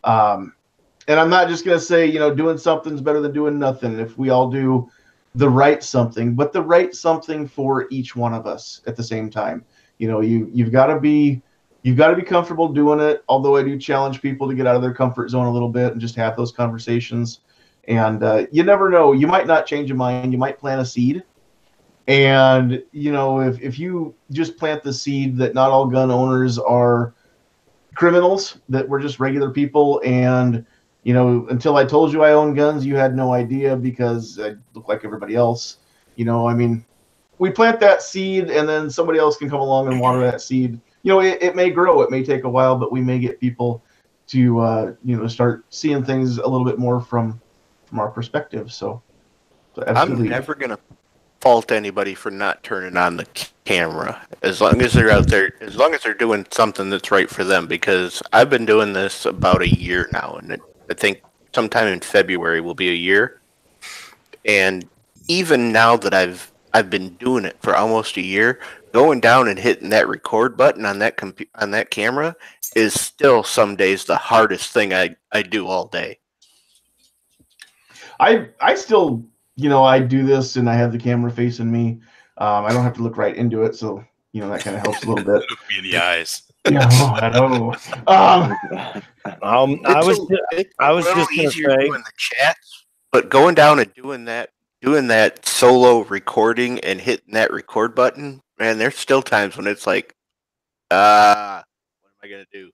and I'm not just going to say, you know, doing something's better than doing nothing. If we all do the right something, but the right something for each one of us at the same time, you know, you've got to be comfortable doing it. Although I do challenge people to get out of their comfort zone a little bit and just have those conversations. And you never know, you might not change your mind. You might plant a seed. And, you know, if you just plant the seed that not all gun owners are criminals, that we're just regular people, and you know, until I told you I own guns, you had no idea because I look like everybody else. You know, I mean, we plant that seed and then somebody else can come along and water that seed. You know, it may grow. It may take a while, but we may get people to, you know, start seeing things a little bit more from our perspective. So absolutely. I'm never going to fault anybody for not turning on the camera as long as they're out there, as long as they're doing something that's right for them, because I've been doing this about a year now, and I think sometime in February will be a year. And even now that I've been doing it for almost a year, going down and hitting that record button on that camera is still some days the hardest thing I do all day. I still, you know, I do this and I have the camera facing me. I don't have to look right into it, so you that kind of helps a little bit. Look me in the eyes. Yeah, I know. I was just gonna easier say, doing the chats, but going down and doing that solo recording and hitting that record button, man, there's still times when it's like, what am I gonna do?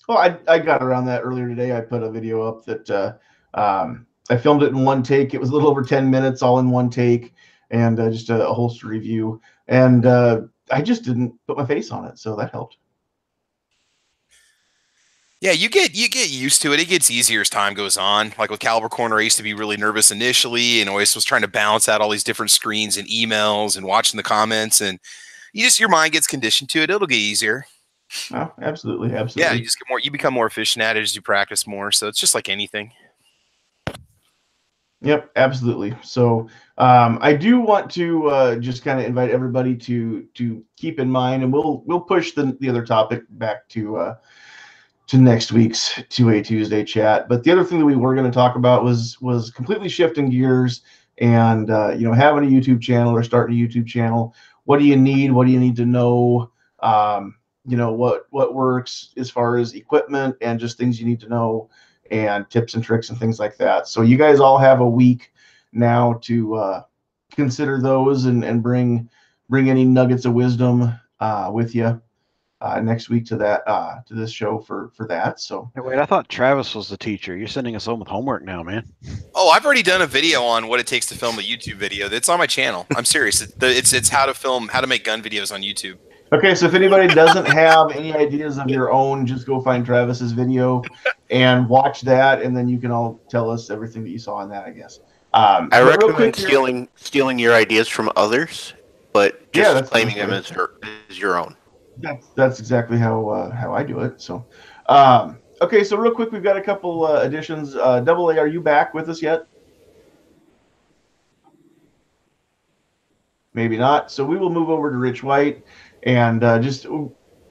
Well, I got around that earlier today. I put a video up that I filmed it in one take. It was a little over 10 minutes, all in one take, and just a holster review. And I just didn't put my face on it, so that helped. Yeah, you get used to it. It gets easier as time goes on. Like with Caliber Corner, I used to be really nervous initially, and always was trying to balance out all these different screens and emails and watching the comments. And your mind gets conditioned to it. It'll get easier. Oh, absolutely. Yeah, you just get more. You become more efficient at it as you practice more. So it's just like anything. Yep, absolutely. So I do want to just kind of invite everybody to keep in mind, and we'll push the other topic back to next week's 2A Tuesday chat. But the other thing that we were going to talk about was completely shifting gears and having a YouTube channel or starting a YouTube channel. What do you need? What do you need to know? What works as far as equipment and just things you need to know, and tips and tricks and things like that. So you guys all have a week now to consider those and bring any nuggets of wisdom with you next week to this show for that. So Hey, wait, I thought Travis was the teacher. You're sending us home with homework now, man. Oh, I've already done a video on what it takes to film a YouTube video. That's on my channel. I'm serious. It's how to make gun videos on YouTube. okay, so if anybody doesn't have any ideas of your own, just go find Travis's video and watch that, and then you can all tell us everything that you saw in that, I guess. I recommend stealing your ideas from others, but just claiming them as your own. That's exactly how I do it. So, okay, so real quick, we've got a couple additions. Double A, are you back with us yet? Maybe not. So we will move over to Rich White, and we're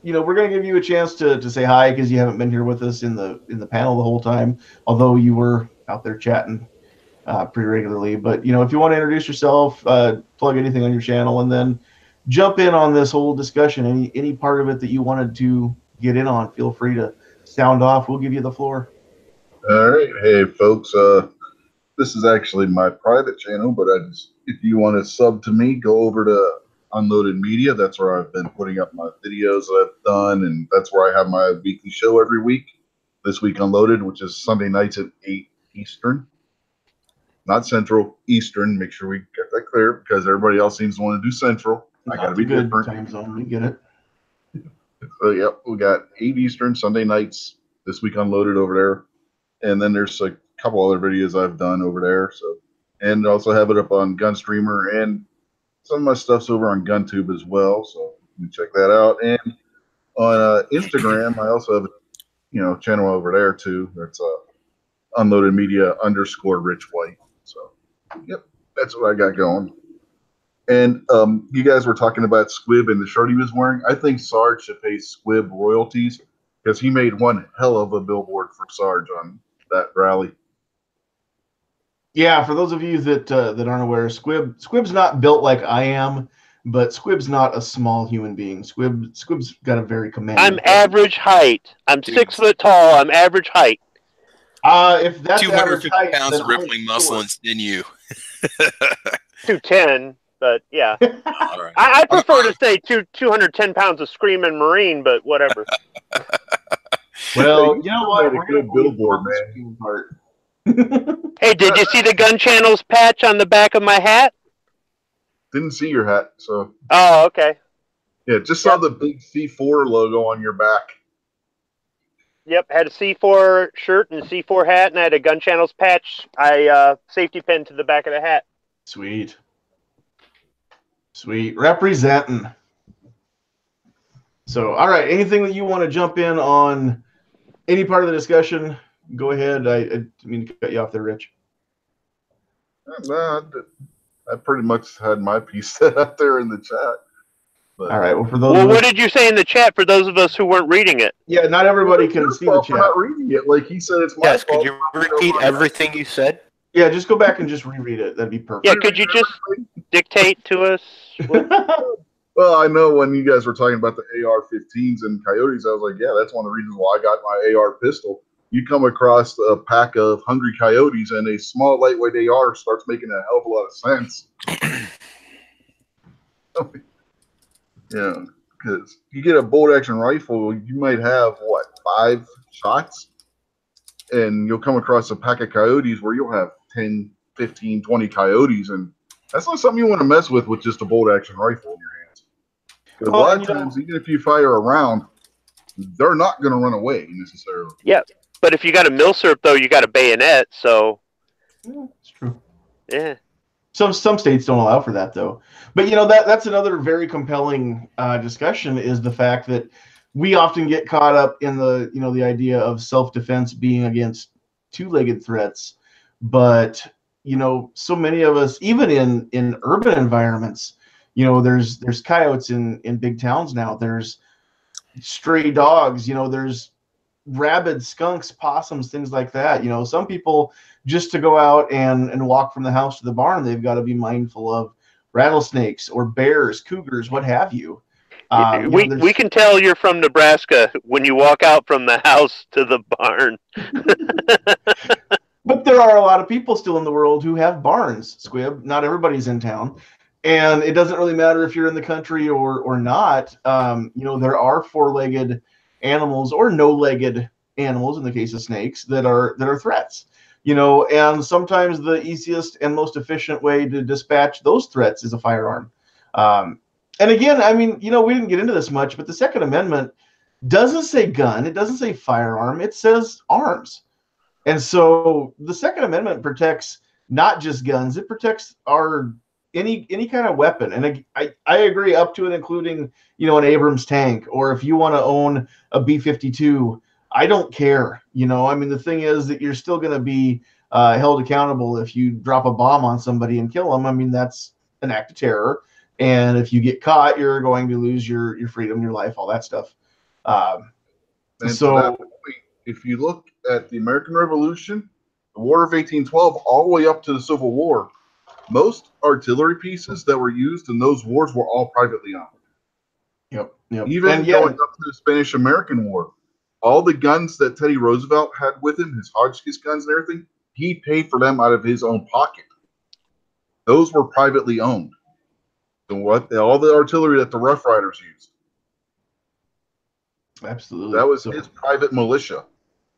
going to give you a chance to say hi because you haven't been here with us in the panel the whole time, although you were out there chatting pretty regularly. But if you want to introduce yourself, plug anything on your channel, and then jump in on this whole discussion. Any part of it that you wanted to get in on, feel free to sound off. We'll give you the floor. All right. Hey, folks. This is actually my private channel, but if you want to sub to me, go over to Unloaded Media. That's where I've been putting up my videos that I've done, and that's where I have my weekly show every week. This week Unloaded, which is Sunday nights at 8 Eastern. Not Central, Eastern. Make sure we get that clear because everybody else seems to want to do Central. I got to be different. Time zone, we get it. So, yep, we got 8 Eastern Sunday nights this week Unloaded over there. And then there's a couple other videos I've done over there. So, and also have it up on GunStreamer, and some of my stuff's over on GunTube as well. So you can check that out. And on Instagram, I also have a channel over there too. That's Unloaded Media _Rich White. So, yep, that's what I got going. And you guys were talking about Squibb and the shirt he was wearing. I think Sarge should pay Squibb royalties because he made one hell of a billboard for Sarge on that rally. Yeah, for those of you that aren't aware, Squibb's not built like I am, but Squibb's not a small human being. Squibb's got a very commanding. I'm average height. I'm 6 foot tall. I'm average height. If that's 250 average height, pounds then of rippling muscle and sinew. 210, but yeah. All right. I prefer to say 210 pounds of screaming Marine, but whatever. Well, you know what? We're going to billboard, man. Hey, did you see the Gun Channels patch on the back of my hat? Didn't see your hat, so. Oh, okay. Yeah, just saw the big C4 logo on your back. Yep, had a C4 shirt and a C4 hat, and I had a Gun Channels patch. I safety pinned to the back of the hat. Sweet. Representing. So, all right, anything that you want to jump in on any part of the discussion, go ahead. I mean to cut you off there, Rich. No, I pretty much had my piece set up there in the chat. But, all right. Well, for those. Well, what did you say in the chat for those of us who weren't reading it? Yeah, not everybody can see the chat. Not reading it, like he said, it's my Yes, fault. could you repeat everything you said? Yeah, just go back and just reread it. That'd be perfect. Yeah, could you just dictate to us? Well, I know when you guys were talking about the AR-15s and coyotes, I was like, yeah, that's one of the reasons why I got my AR pistol. You come across a pack of hungry coyotes, and a small, lightweight AR starts making a hell of a lot of sense. Yeah, because you get a bolt-action rifle, you might have, 5 shots? And you'll come across a pack of coyotes where you'll have 10, 15, 20 coyotes, and that's not something you want to mess with just a bolt-action rifle in your hands. Because a lot of times, even if you fire a round, they're not going to run away necessarily. Yeah, but if you got a milsurp, though, you got a bayonet, so... It's true. Yeah. Some states don't allow for that, though. But, that's another very compelling discussion, is the fact that we often get caught up in the idea of self-defense being against two-legged threats. But, so many of us, even in urban environments, there's coyotes in big towns now. There's stray dogs, there's rabid skunks, possums, things like that. Some people, just to go out and walk from the house to the barn, they've got to be mindful of rattlesnakes or bears, cougars, what have you. We can tell you're from Nebraska when you walk out from the house to the barn. But there are a lot of people still in the world who have barns, Squib. Not everybody's in town. And it doesn't really matter if you're in the country or not. There are four-legged animals or no-legged animals, in the case of snakes, that are threats. And sometimes the easiest and most efficient way to dispatch those threats is a firearm. And again, we didn't get into this much, but the Second Amendment doesn't say gun, it doesn't say firearm, it says arms. And so the Second Amendment protects not just guns, it protects any kind of weapon. And I agree, up to and including, an Abrams tank, or if you want to own a B-52, I don't care. The thing is that you're still going to be held accountable if you drop a bomb on somebody and kill them. That's an act of terror. And if you get caught, you're going to lose your freedom, your life, all that stuff. And so, to that point, if you look at the American Revolution, the War of 1812, all the way up to the Civil War, most artillery pieces that were used in those wars were all privately owned. Yep. Even going up to the Spanish-American War, all the guns that Teddy Roosevelt had with him, his Hotchkiss guns and everything, he paid for them out of his own pocket. Those were privately owned. And all the artillery that the Rough Riders used. Absolutely. That was his private militia.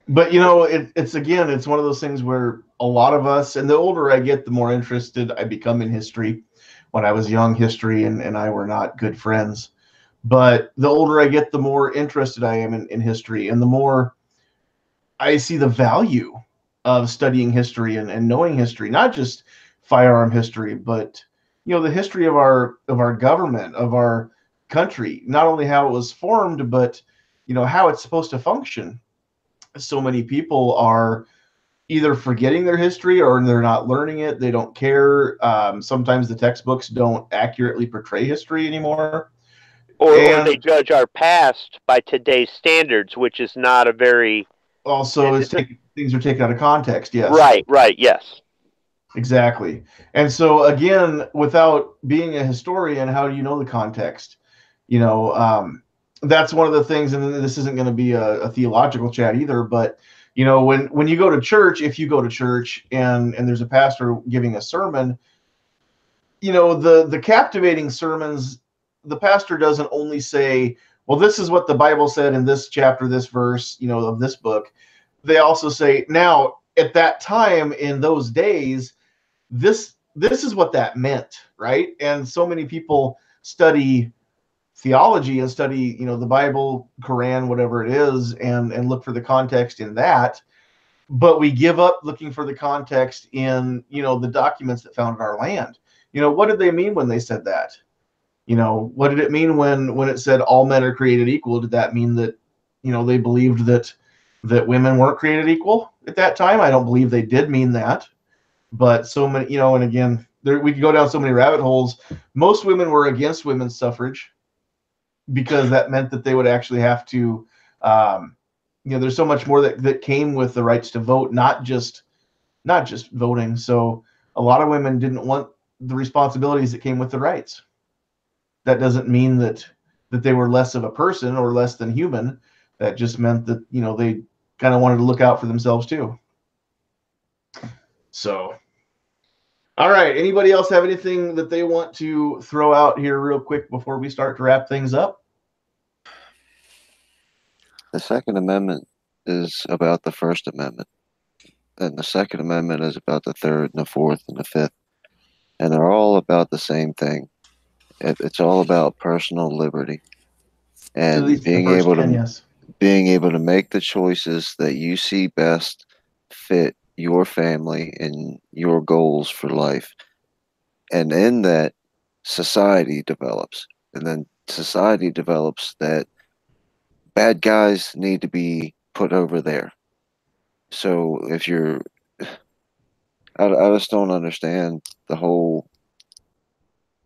But it's one of those things where a lot of us, and the older I get, the more interested I become in history. When I was young, history and I were not good friends. But the older I get, the more interested I am in history, and the more I see the value of studying history and knowing history, not just firearm history, but the history of our government, of our country, not only how it was formed, but how it's supposed to function. So many people are either forgetting their history or they're not learning it. They don't care. Sometimes the textbooks don't accurately portray history anymore. Or they judge our past by today's standards, which is not a very... Also, things are taken out of context, yes. Right, yes. Exactly. And so, again, without being a historian, how do you know the context? That's one of the things, and this isn't going to be a theological chat either, but, when you go to church, if you go to church and there's a pastor giving a sermon, the captivating sermons, the pastor doesn't only say, well, this is what the Bible said in this chapter, this verse, of this book. They also say, now, at that time, in those days, this is what that meant, right? And so many people study theology and study, the Bible, Quran, whatever it is, and look for the context in that. But we give up looking for the context in, the documents that founded our land. What did they mean when they said that? What did it mean when it said all men are created equal? Did that mean that, they believed that women weren't created equal at that time? I don't believe they did mean that. But so many, and again, we could go down so many rabbit holes. Most women were against women's suffrage because that meant that they would actually have to, there's so much more that came with the rights to vote, not just voting. So a lot of women didn't want the responsibilities that came with the rights. that doesn't mean that they were less of a person or less than human. That just meant that, you know, they kind of wanted to look out for themselves too. So, all right. Anybody else have anything that they want to throw out here real quick before we start to wrap things up? The Second Amendment is about the First Amendment, and the Second Amendment is about the Third and the Fourth and the Fifth, and they're all about the same thing. It's all about personal liberty At and least the first 10, yes. being able to make the choices that you see best fit your family and your goals for life. And in that, society develops. And then society develops that bad guys need to be put over there. So if you're, I just don't understand the whole,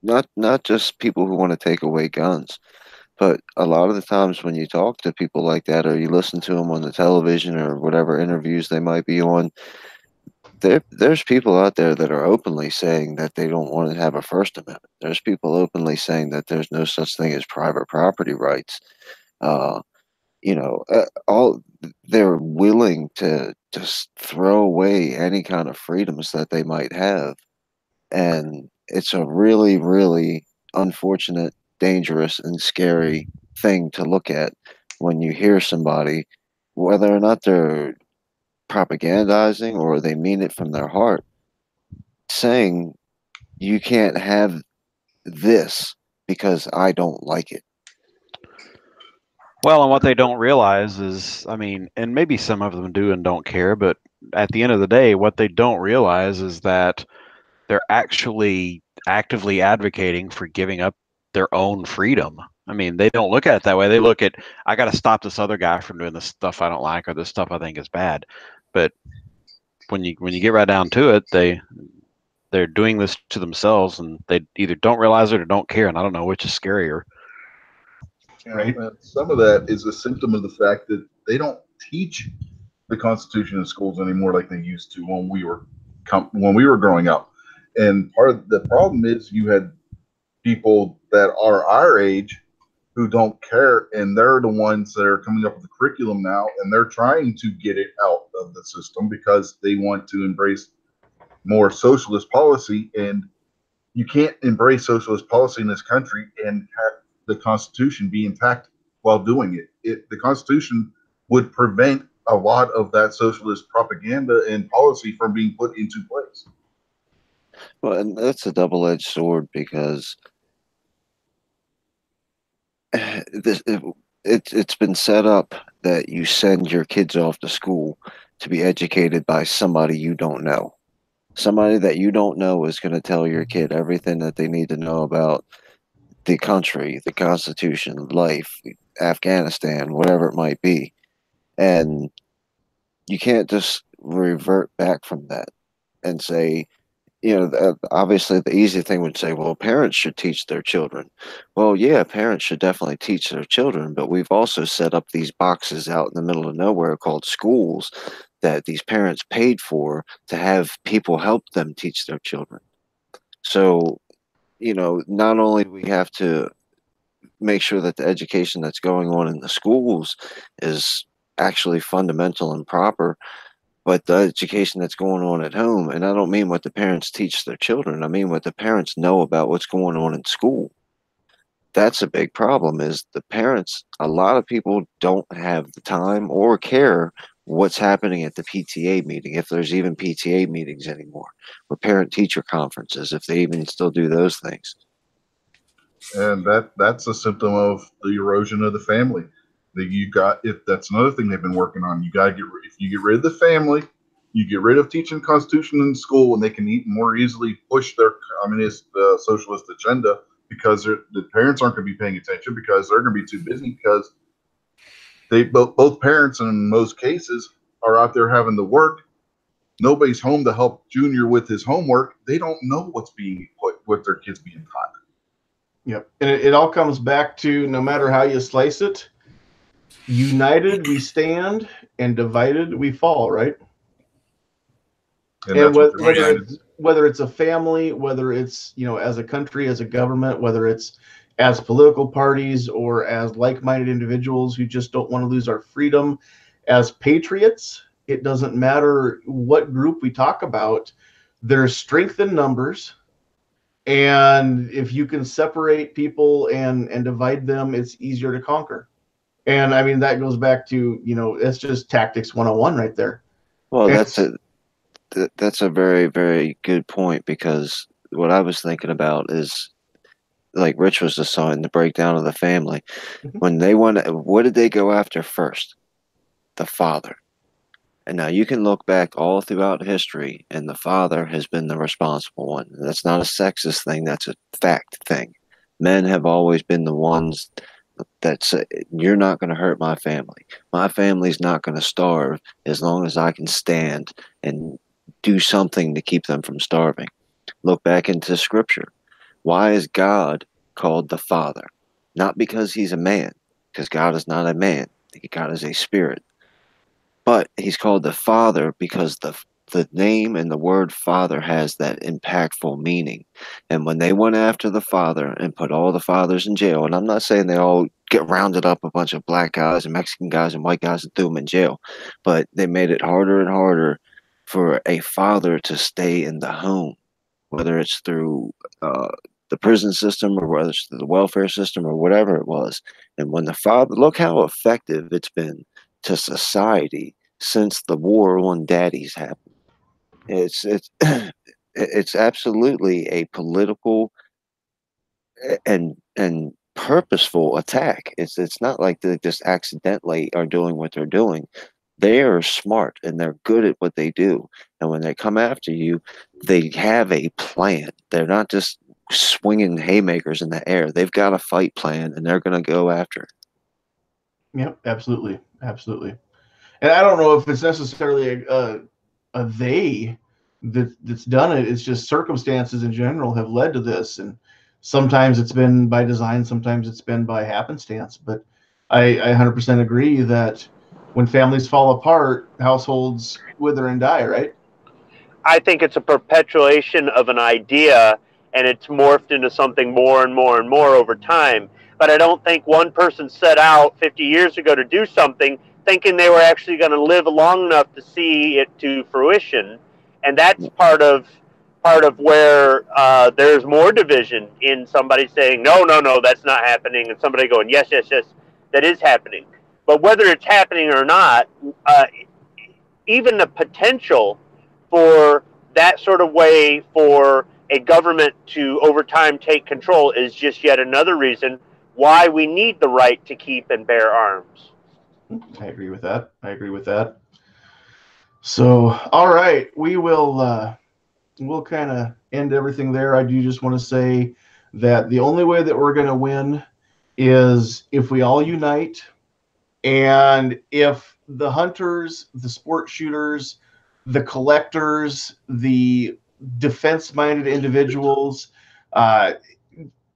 not just people who want to take away guns, but a lot of the times when you talk to people like that, or you listen to them on the television or whatever interviews they might be on, there's people out there that are openly saying that they don't want to have a First Amendment. There's people openly saying that there's no such thing as private property rights. Uh, all they're willing to just throw away any kind of freedoms that they might have, and it's a really, really unfortunate, dangerous, and scary thing to look at when you hear somebody, whether or not they're propagandizing or they mean it from their heart, saying you can't have this because I don't like it. Well, and what they don't realize is, I mean, and maybe some of them do and don't care, but at the end of the day, what they don't realize is that they're actually actively advocating for giving up their own freedom. I mean, they don't look at it that way. They look at, I got to stop this other guy from doing this stuff I don't like or this stuff I think is bad. But when you get right down to it, they're doing this to themselves, and they either don't realize it or don't care. And I don't know which is scarier. Right. Some of that is a symptom of the fact that they don't teach the Constitution in schools anymore like they used to when we were growing up. And part of the problem is you had people that are our age who don't care, and they're the ones that are coming up with the curriculum now, and they're trying to get it out of the system because they want to embrace more socialist policy. And you can't embrace socialist policy in this country and have the Constitution be intact while doing it. The Constitution would prevent a lot of that socialist propaganda and policy from being put into place. Well, and that's a double-edged sword because it's been set up that you send your kids off to school to be educated by somebody you don't know. Somebody that you don't know is going to tell your kid everything that they need to know about the country, the Constitution, life, Afghanistan, whatever it might be. And you can't just revert back from that and say, obviously the easy thing would say, well, parents should teach their children. Well, yeah, parents should definitely teach their children, but we've also set up these boxes out in the middle of nowhere called schools that these parents paid for to have people help them teach their children. So, not only do we have to make sure that the education that's going on in the schools is actually fundamental and proper, but the education that's going on at home, and I don't mean what the parents teach their children, I mean what the parents know about what's going on in school. That's a big problem is the parents, a lot of people don't have the time or care what's happening at the PTA meeting, if there's even PTA meetings anymore, or parent-teacher conferences, if they even still do those things. And that's a symptom of the erosion of the family. That's another thing they've been working on. If you get rid of the family, you get rid of teaching the Constitution in school, and they can more easily push their communist, socialist agenda because the parents aren't going to be paying attention because they're going to be too busy because both parents in most cases are out there having to work. Nobody's home to help Junior with his homework. They don't know what their kids being taught. Yep. And it all comes back to, no matter how you slice it, united we stand and divided we fall, right? And whether it's a family, whether it's, as a country, as a government, whether it's, as political parties or as like-minded individuals who just don't want to lose our freedom, as patriots. It doesn't matter what group we talk about. There's strength in numbers, and if you can separate people and divide them, it's easier to conquer. And I mean, that goes back to, it's just tactics 101 right there. Well, that's a very, very good point, because what I was thinking about is, like Rich was just saying, the breakdown of the family. When they what did they go after first? The father. And now you can look back all throughout history, and the father has been the responsible one. That's not a sexist thing, that's a fact thing. Men have always been the ones that say, you're not going to hurt my family. My family's not going to starve as long as I can stand and do something to keep them from starving. Look back into scripture. Why is God called the Father? Not because he's a man, because God is not a man. God is a spirit. But he's called the Father because the name and the word Father has that impactful meaning. And when they went after the Father and put all the fathers in jail, and I'm not saying they all get rounded up, a bunch of black guys and Mexican guys and white guys, and threw them in jail, but they made it harder and harder for a father to stay in the home, whether it's through the prison system or whether it's through the welfare system or whatever it was. And when the father, look how effective it's been to society since the war on daddies happened. It's it's absolutely a political and purposeful attack. It's not like they just accidentally are doing what they're doing. They are smart and they're good at what they do. And when they come after you, they have a plan. They're not just swinging haymakers in the air. They've got a fight plan, and they're going to go after it. Yep, absolutely, absolutely. And I don't know if it's necessarily a they that's done it. It's just circumstances in general have led to this, and sometimes it's been by design, sometimes it's been by happenstance. But I 100% agree that when families fall apart, households wither and die, right? I think it's a perpetuation of an idea, and it's morphed into something more and more and more over time. But I don't think one person set out 50 years ago to do something thinking they were actually going to live long enough to see it to fruition. And that's part of where there's more division in somebody saying, no, no, no, that's not happening, and somebody going, yes, yes, yes, that is happening. But whether it's happening or not, even the potential for that sort of way for a government to over time take control is just yet another reason why we need the right to keep and bear arms. I agree with that. I agree with that. So, all right, we'll kind of end everything there. I do just want to say that the only way that we're going to win is if we all unite, and if the hunters, the sport shooters, the collectors, the defense-minded individuals,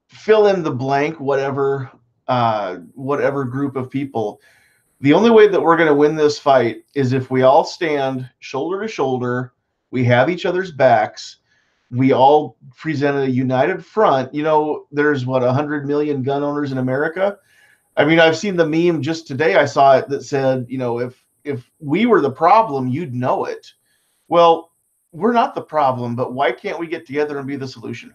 fill in the blank, whatever group of people. The only way that we're going to win this fight is if we all stand shoulder to shoulder, we have each other's backs, we all present a united front. There's 100 million gun owners in America. I mean, I've seen the meme just today. I saw it that said, if we were the problem, you'd know it. Well, we're not the problem, but why can't we get together and be the solution?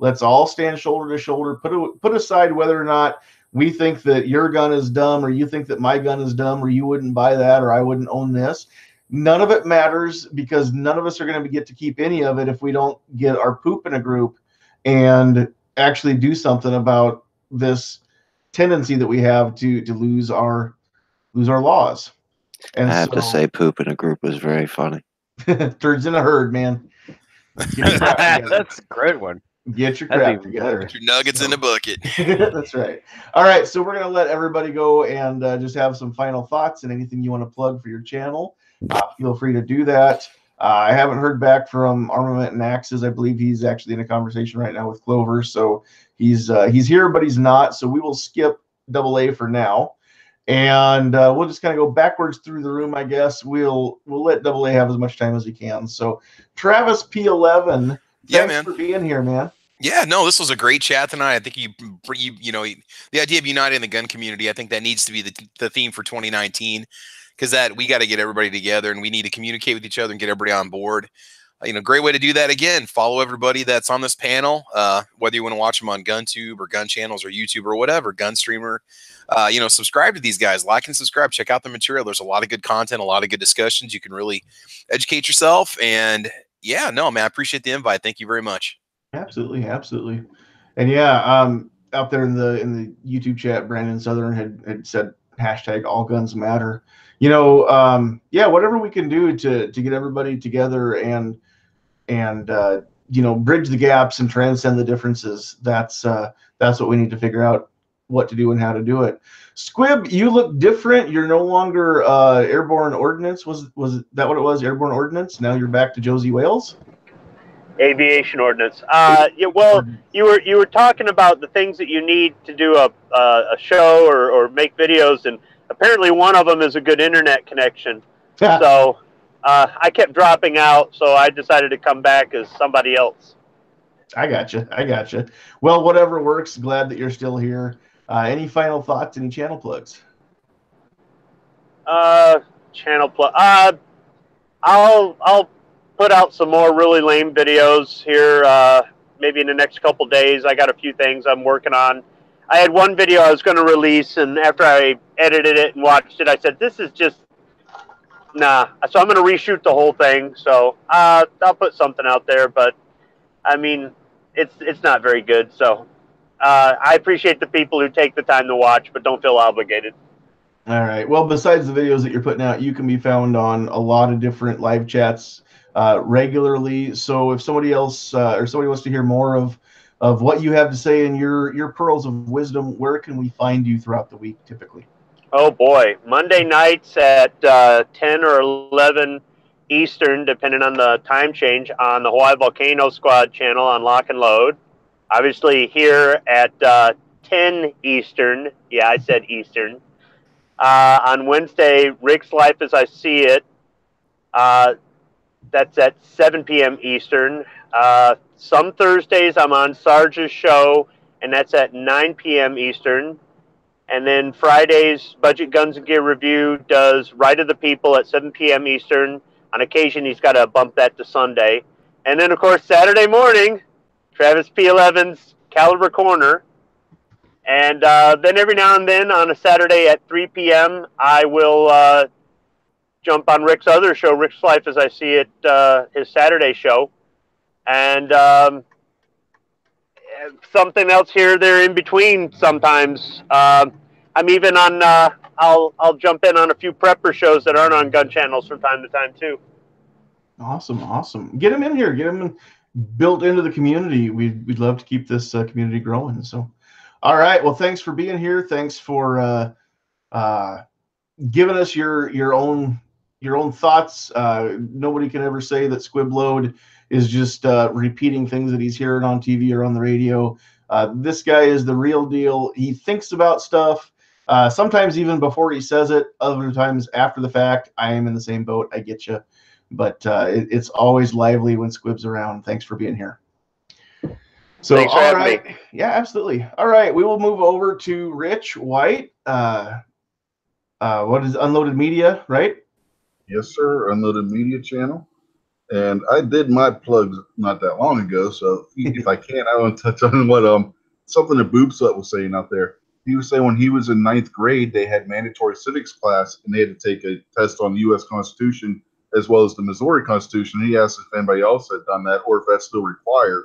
Let's all stand shoulder to shoulder, put aside whether or not we think that your gun is dumb, or you think that my gun is dumb, or you wouldn't buy that, or I wouldn't own this. None of it matters, because none of us are going to get to keep any of it if we don't get our poop in a group and actually do something about this tendency that we have to lose our laws. And I have to say, poop in a group was very funny. Turds in a herd, man. That's a great one. Get your crap together. Get your nuggets in a bucket. That's right. All right, so we're going to let everybody go and just have some final thoughts and anything you want to plug for your channel. Feel free to do that. I haven't heard back from Armament and Axes. I believe he's actually in a conversation right now with Clover, so he's here, but he's not. So we will skip AA for now, and we'll just kind of go backwards through the room, I guess. We'll let AA have as much time as he can. So Travis P11, thanks for being here, man. Yeah, no, this was a great chat tonight. I think you know, the idea of uniting the gun community, I think that needs to be the theme for 2019, because that we got to get everybody together and we need to communicate with each other and get everybody on board. You know, great way to do that. Again, follow everybody that's on this panel, whether you want to watch them on GunTube or Gun Channels or YouTube or whatever, Gun Streamer. You know, subscribe to these guys, like and subscribe, check out the material. There's a lot of good content, a lot of good discussions. You can really educate yourself. And yeah, no, man, I appreciate the invite. Thank you very much. Absolutely, absolutely. And yeah, out there in the YouTube chat, Brandon Southern had said hashtag all guns matter. You know, yeah, whatever we can do to get everybody together and you know, bridge the gaps and transcend the differences. That's what we need to figure out what to do and how to do it. Squib, you look different. You're no longer Airborne Ordnance. Was that what it was? Airborne Ordnance. Now you're back to Josie Wales. Aviation ordnance. Yeah, well, you were talking about the things that you need to do a show or make videos, and apparently one of them is a good internet connection. So I kept dropping out, so I decided to come back as somebody else. I gotcha. Well, whatever works. Glad that you're still here. Any final thoughts? Any channel plugs? Channel plug. I'll put out some more really lame videos here, maybe in the next couple days. I got a few things I'm working on. I had one video I was going to release, and after I edited it and watched it, I said, this is just, nah. So I'm going to reshoot the whole thing. So I'll put something out there, but I mean, it's not very good. So I appreciate the people who take the time to watch, but don't feel obligated. All right. Well, besides the videos that you're putting out, you can be found on a lot of different live chats regularly. So if somebody else or somebody wants to hear more of what you have to say and your pearls of wisdom, where can we find you throughout the week typically? Oh boy, Monday nights at 10 or 11 Eastern, depending on the time change, on the Hawaii Volcano Squad channel on Lock and Load. Obviously here at 10 Eastern. Yeah, I said Eastern. On Wednesday, Rick's Life as I See It. That's at 7 p.m. Eastern. Some Thursdays I'm on Sarge's show, and that's at 9 p.m. Eastern. And then Fridays, Budget Guns and Gear Review does Right of the People at 7 p.m. Eastern. On occasion, he's got to bump that to Sunday. And then, of course, Saturday morning, Travis P11's Caliber Corner. And then every now and then on a Saturday at 3 p.m., I will jump on Rick's other show, Rick's Life as I See It, his Saturday show. And something else here, there in between sometimes. I'm even on, I'll jump in on a few prepper shows that aren't on gun channels from time to time too. Awesome. Get him in here. Get him built into the community. We'd love to keep this community growing. So, all right. Well, thanks for being here. Thanks for giving us your own thoughts. Nobody can ever say that Squib Load is just repeating things that he's hearing on TV or on the radio. This guy is the real deal. He thinks about stuff, sometimes even before he says it, other times after the fact. I am in the same boat. I get you. But it's always lively when Squib's around. Thanks for being here. So, thanks for having me. Yeah, absolutely. All right, we will move over to Rich White. What is Unloaded Media, right? Yes, sir. Unloaded Media channel. And I did my plugs not that long ago, so if I can, I want to touch on what something that Boobsut was saying out there. He was saying when he was in 9th grade, they had mandatory civics class, and they had to take a test on the U.S. Constitution as well as the Missouri Constitution. He asked if anybody else had done that or if that's still required.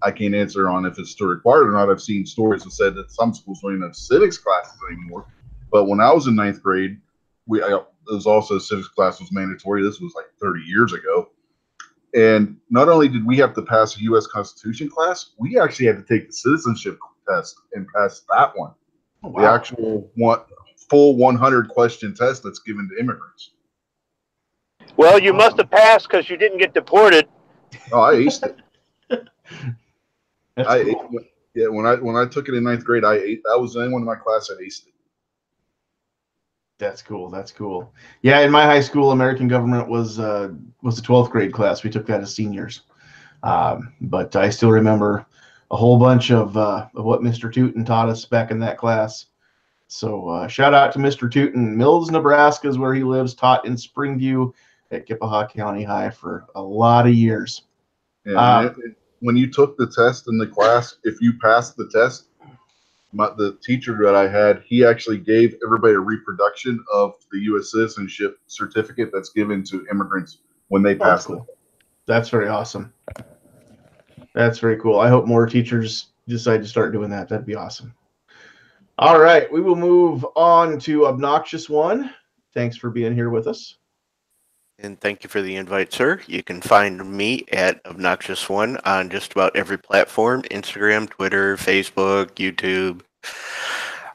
I can't answer on if it's still required or not. I've seen stories that said that some schools don't even have civics classes anymore. But when I was in 9th grade, it was also civics class was mandatory. This was like 30 years ago. And not only did we have to pass a U.S. Constitution class, we actually had to take the citizenship test and pass that one. Oh, wow. The actual full 100-question test that's given to immigrants. Well, you must have passed because you didn't get deported. Oh, I aced it. When I took it in 9th grade, that was the only one in my class that aced it. That's cool. Yeah, in my high school, American government was the 12th grade class. We took that as seniors. But I still remember a whole bunch of what Mr. Tootin taught us back in that class. So shout out to Mr. Tootin. Mills, Nebraska is where he lives, taught in Springview at Kippahaw County High for a lot of years. Yeah, when you took the test in the class, if you passed the test, the teacher that I had, he actually gave everybody a reproduction of the U.S. citizenship certificate that's given to immigrants when they pass cool. That's very awesome. That's very cool. I hope more teachers decide to start doing that. That'd be awesome. All right, we will move on to Obnoxious One. Thanks for being here with us. And thank you for the invite, sir. You can find me at Obnoxious One on just about every platform: Instagram, Twitter, Facebook, YouTube.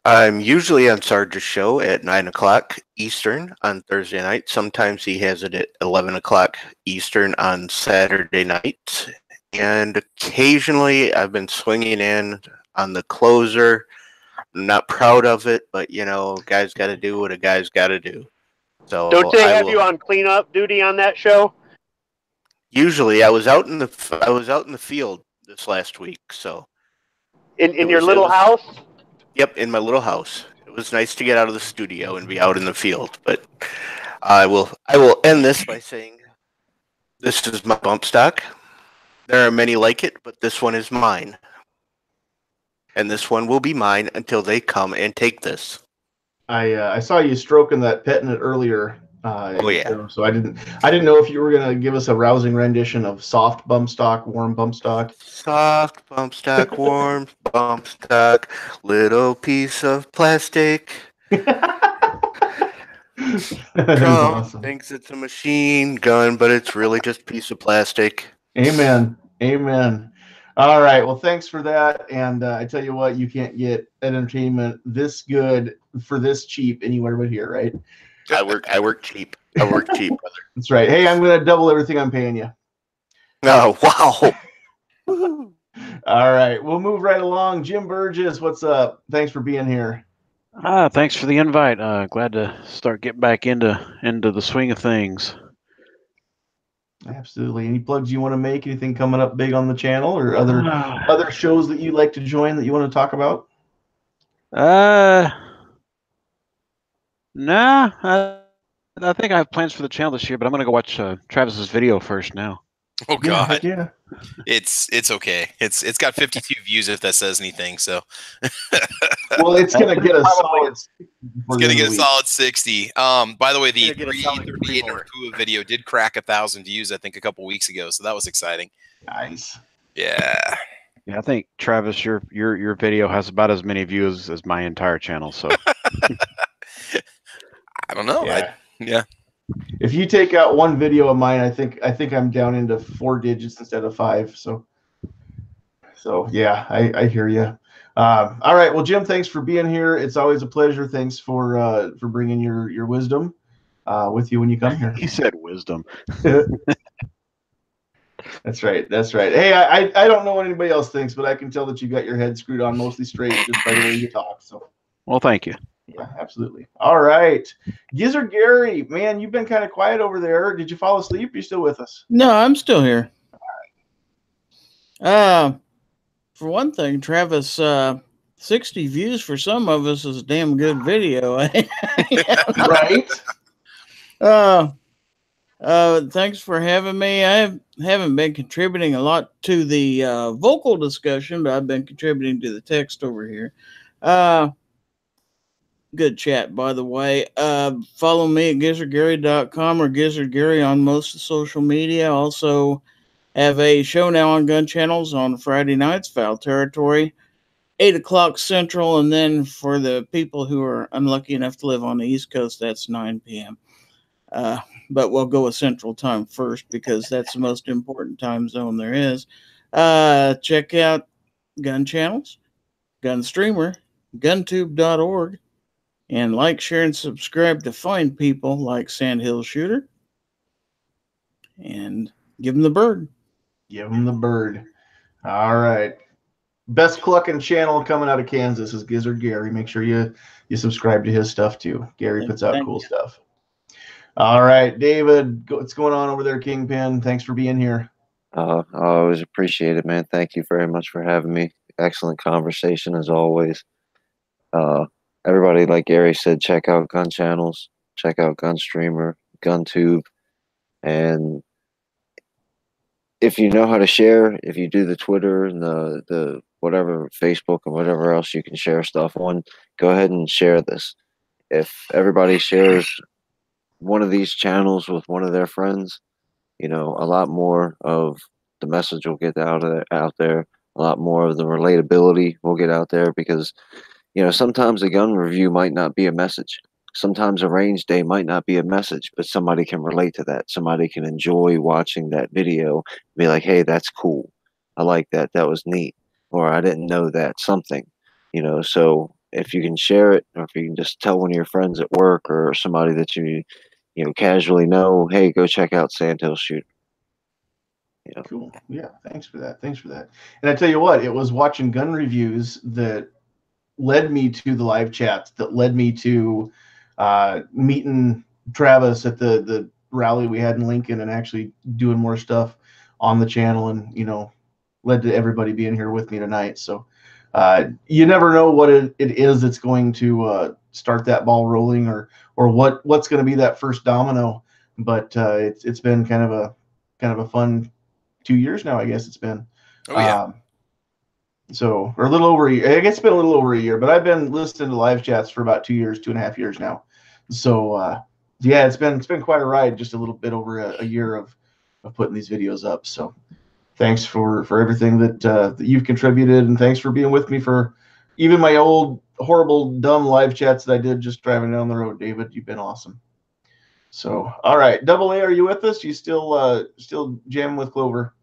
I'm usually on Sarge's show at 9 o'clock Eastern on Thursday night. Sometimes he has it at 11 o'clock Eastern on Saturday night. And occasionally I've been swinging in on the closer. I'm not proud of it, but, you know, guys got to do what a guy's got to do. So don't they have you on cleanup duty on that show? Usually, I was out in the field this last week. So in your little house. Yep, in my little house. It was nice to get out of the studio and be out in the field. But I will end this by saying this is my bump stock. There are many like it, but this one is mine, and this one will be mine until they come and take this. I saw you stroking that, petting it earlier. Oh yeah. So I didn't know if you were gonna give us a rousing rendition of soft bump stock, warm bump stock. Soft bump stock, warm bump stock, little piece of plastic. Awesome. Thinks it's a machine gun, but it's really just a piece of plastic. Amen. Amen. All right. Well, thanks for that. And I tell you what, you can't get entertainment this good for this cheap anywhere but here, right? I work cheap. I work cheap, brother. That's right. Hey, I'm going to double everything I'm paying you. Oh, wow. All right. We'll move right along. Jim Burgess, what's up? Thanks for being here. Thanks for the invite. Glad to start getting back into the swing of things. Absolutely. Any plugs you want to make? Anything coming up big on the channel, or other shows that you'd like to join that you want to talk about? Nah. I think I have plans for the channel this year, but I'm gonna go watch Travis's video first now. Oh God, yeah. It's okay. It's got 52 views if that says anything. So, well, it's gonna get a solid. It's gonna get a solid 60. By the way, the 338 Nakua video did crack 1,000 views, I think, a couple weeks ago. So that was exciting. Nice. Yeah. Yeah, I think Travis, your video has about as many views as my entire channel. So. I don't know. Yeah. If you take out one video of mine, I think I'm down into 4 digits instead of 5. So yeah, I hear you. All right. Well, Jim, thanks for being here. It's always a pleasure. Thanks for bringing your wisdom with you when you come here. He said wisdom. That's right. Hey, I don't know what anybody else thinks, but I can tell that you got your head screwed on mostly straight just by the way you talk. So. Well, thank you. Yeah, absolutely. All right. Gizzard Gary, man, you've been kind of quiet over there. Did you fall asleep? Are you still with us? No, I'm still here. All right. For one thing, Travis, 60 views for some of us is a damn good video. Right? Thanks for having me. I haven't been contributing a lot to the vocal discussion, but I've been contributing to the text over here. Good chat, by the way. Follow me at gizzardgary.com or gizzardgary on most of social media. Also have a show now on Gun Channels on Friday nights, Foul Territory, 8 o'clock Central. And then for the people who are unlucky enough to live on the East Coast, that's 9 p.m. But we'll go with Central Time first because that's the most important time zone there is. Check out Gun Channels, Gun Streamer, guntube.org. And like, share, and subscribe to find people like Sandhills Shooter. And give them the bird. Give them the bird. All right. Best clucking channel coming out of Kansas is Gizzard Gary. Make sure you subscribe to his stuff too. Gary puts out cool stuff. All right, David, what's going on over there, Kingpin? Thanks for being here. I always appreciate it, man. Thank you very much for having me. Excellent conversation as always. Uh, Everybody, like Gary said, check out Gun Channels, check out Gun Streamer, GunTube, and if you know how to share, if you do the Twitter and the whatever Facebook and whatever else you can share stuff on, go ahead and share this. If everybody shares one of these channels with one of their friends, you know, a lot more of the message will get out there. A lot more of the relatability will get out there because, you know, sometimes a gun review might not be a message. Sometimes a range day might not be a message, but somebody can relate to that. Somebody can enjoy watching that video and be like, hey, that's cool. I like that. That was neat. Or I didn't know that something, you know. So if you can share it, or if you can just tell one of your friends at work or somebody that you know, casually know, hey, go check out Sandhills Shooter. You know. Cool. Yeah. Thanks for that. Thanks for that. And I tell you what, it was watching gun reviews that led me to the live chats, that led me to meeting Travis at the rally we had in Lincoln and actually doing more stuff on the channel, and, you know, led to everybody being here with me tonight. So you never know what it is that's going to start that ball rolling, or what's going to be that first domino. But it's been kind of a fun 2 years now, I guess it's been. Oh yeah. So, or a little over a year. I guess it's been a little over a year, but I've been listening to live chats for about 2 years, 2.5 years now. So, yeah, it's been quite a ride. Just a little bit over a year of putting these videos up. So, thanks for everything that you've contributed, and thanks for being with me for even my old horrible dumb live chats that I did just driving down the road. David, you've been awesome. So, all right, Double A, are you with us? You still jamming with Clover?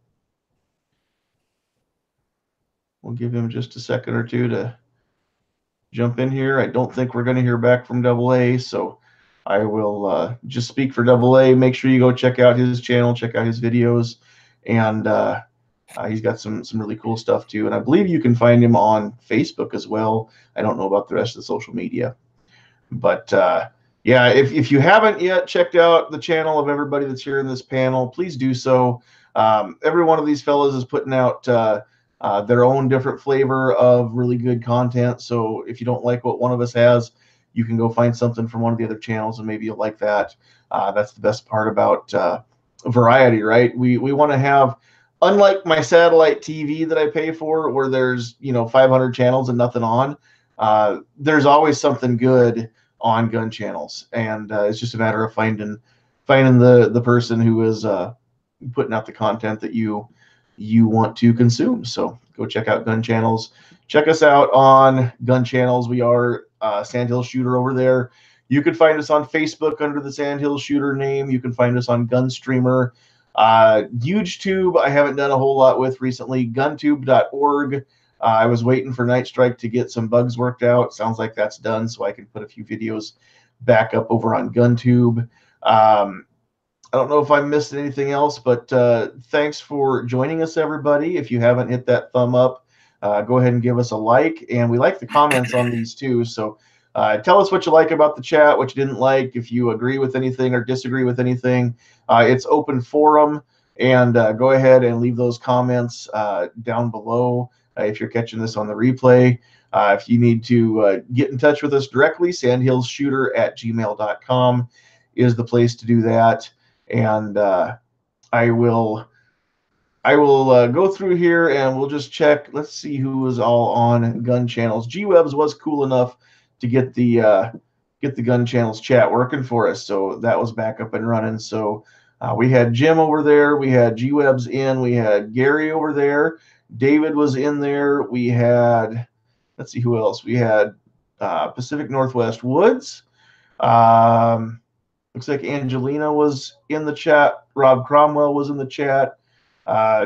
We'll give him just a second or two to jump in here. I don't think we're going to hear back from Double A, so I will just speak for Double A. Make sure you go check out his channel, check out his videos, and he's got some really cool stuff too. And I believe you can find him on Facebook as well. I don't know about the rest of the social media, but yeah, if you haven't yet checked out the channel of everybody that's here in this panel, please do so. Every one of these fellows is putting out their own different flavor of really good content. So if you don't like what one of us has, you can go find something from one of the other channels and maybe you'll like that. That's the best part about variety, right? We want to have, unlike my satellite TV that I pay for, where there's 500 channels and nothing on, there's always something good on gun channels, and it's just a matter of finding the person who is putting out the content that you want to consume. So go check out Gun Channels. Check us out on Gun Channels. We are Sandhills Shooter over there. You can find us on Facebook under the Sandhills Shooter name. You can find us on Gun Streamer. YouTube, I haven't done a whole lot with recently. Guntube.org. I was waiting for Night Strike to get some bugs worked out. Sounds like that's done, so I can put a few videos back up over on GunTube. I don't know if I missed anything else, but thanks for joining us, everybody. If you haven't hit that thumb up, go ahead and give us a like. And we like the comments on these too. So tell us what you like about the chat, what you didn't like, if you agree with anything or disagree with anything. It's open forum, and go ahead and leave those comments down below if you're catching this on the replay. If you need to get in touch with us directly, sandhillsshooter@gmail.com is the place to do that. And I will go through here and we'll just check. Let's see who was all on Gun Channels. G-Webs was cool enough to get the Gun Channels chat working for us, so that was back up and running. So we had Jim over there, we had G-Webs in, we had Gary over there, David was in there, we had, let's see who else, we had Pacific Northwest Woods. Looks like Angelina was in the chat. Rob Cromwell was in the chat.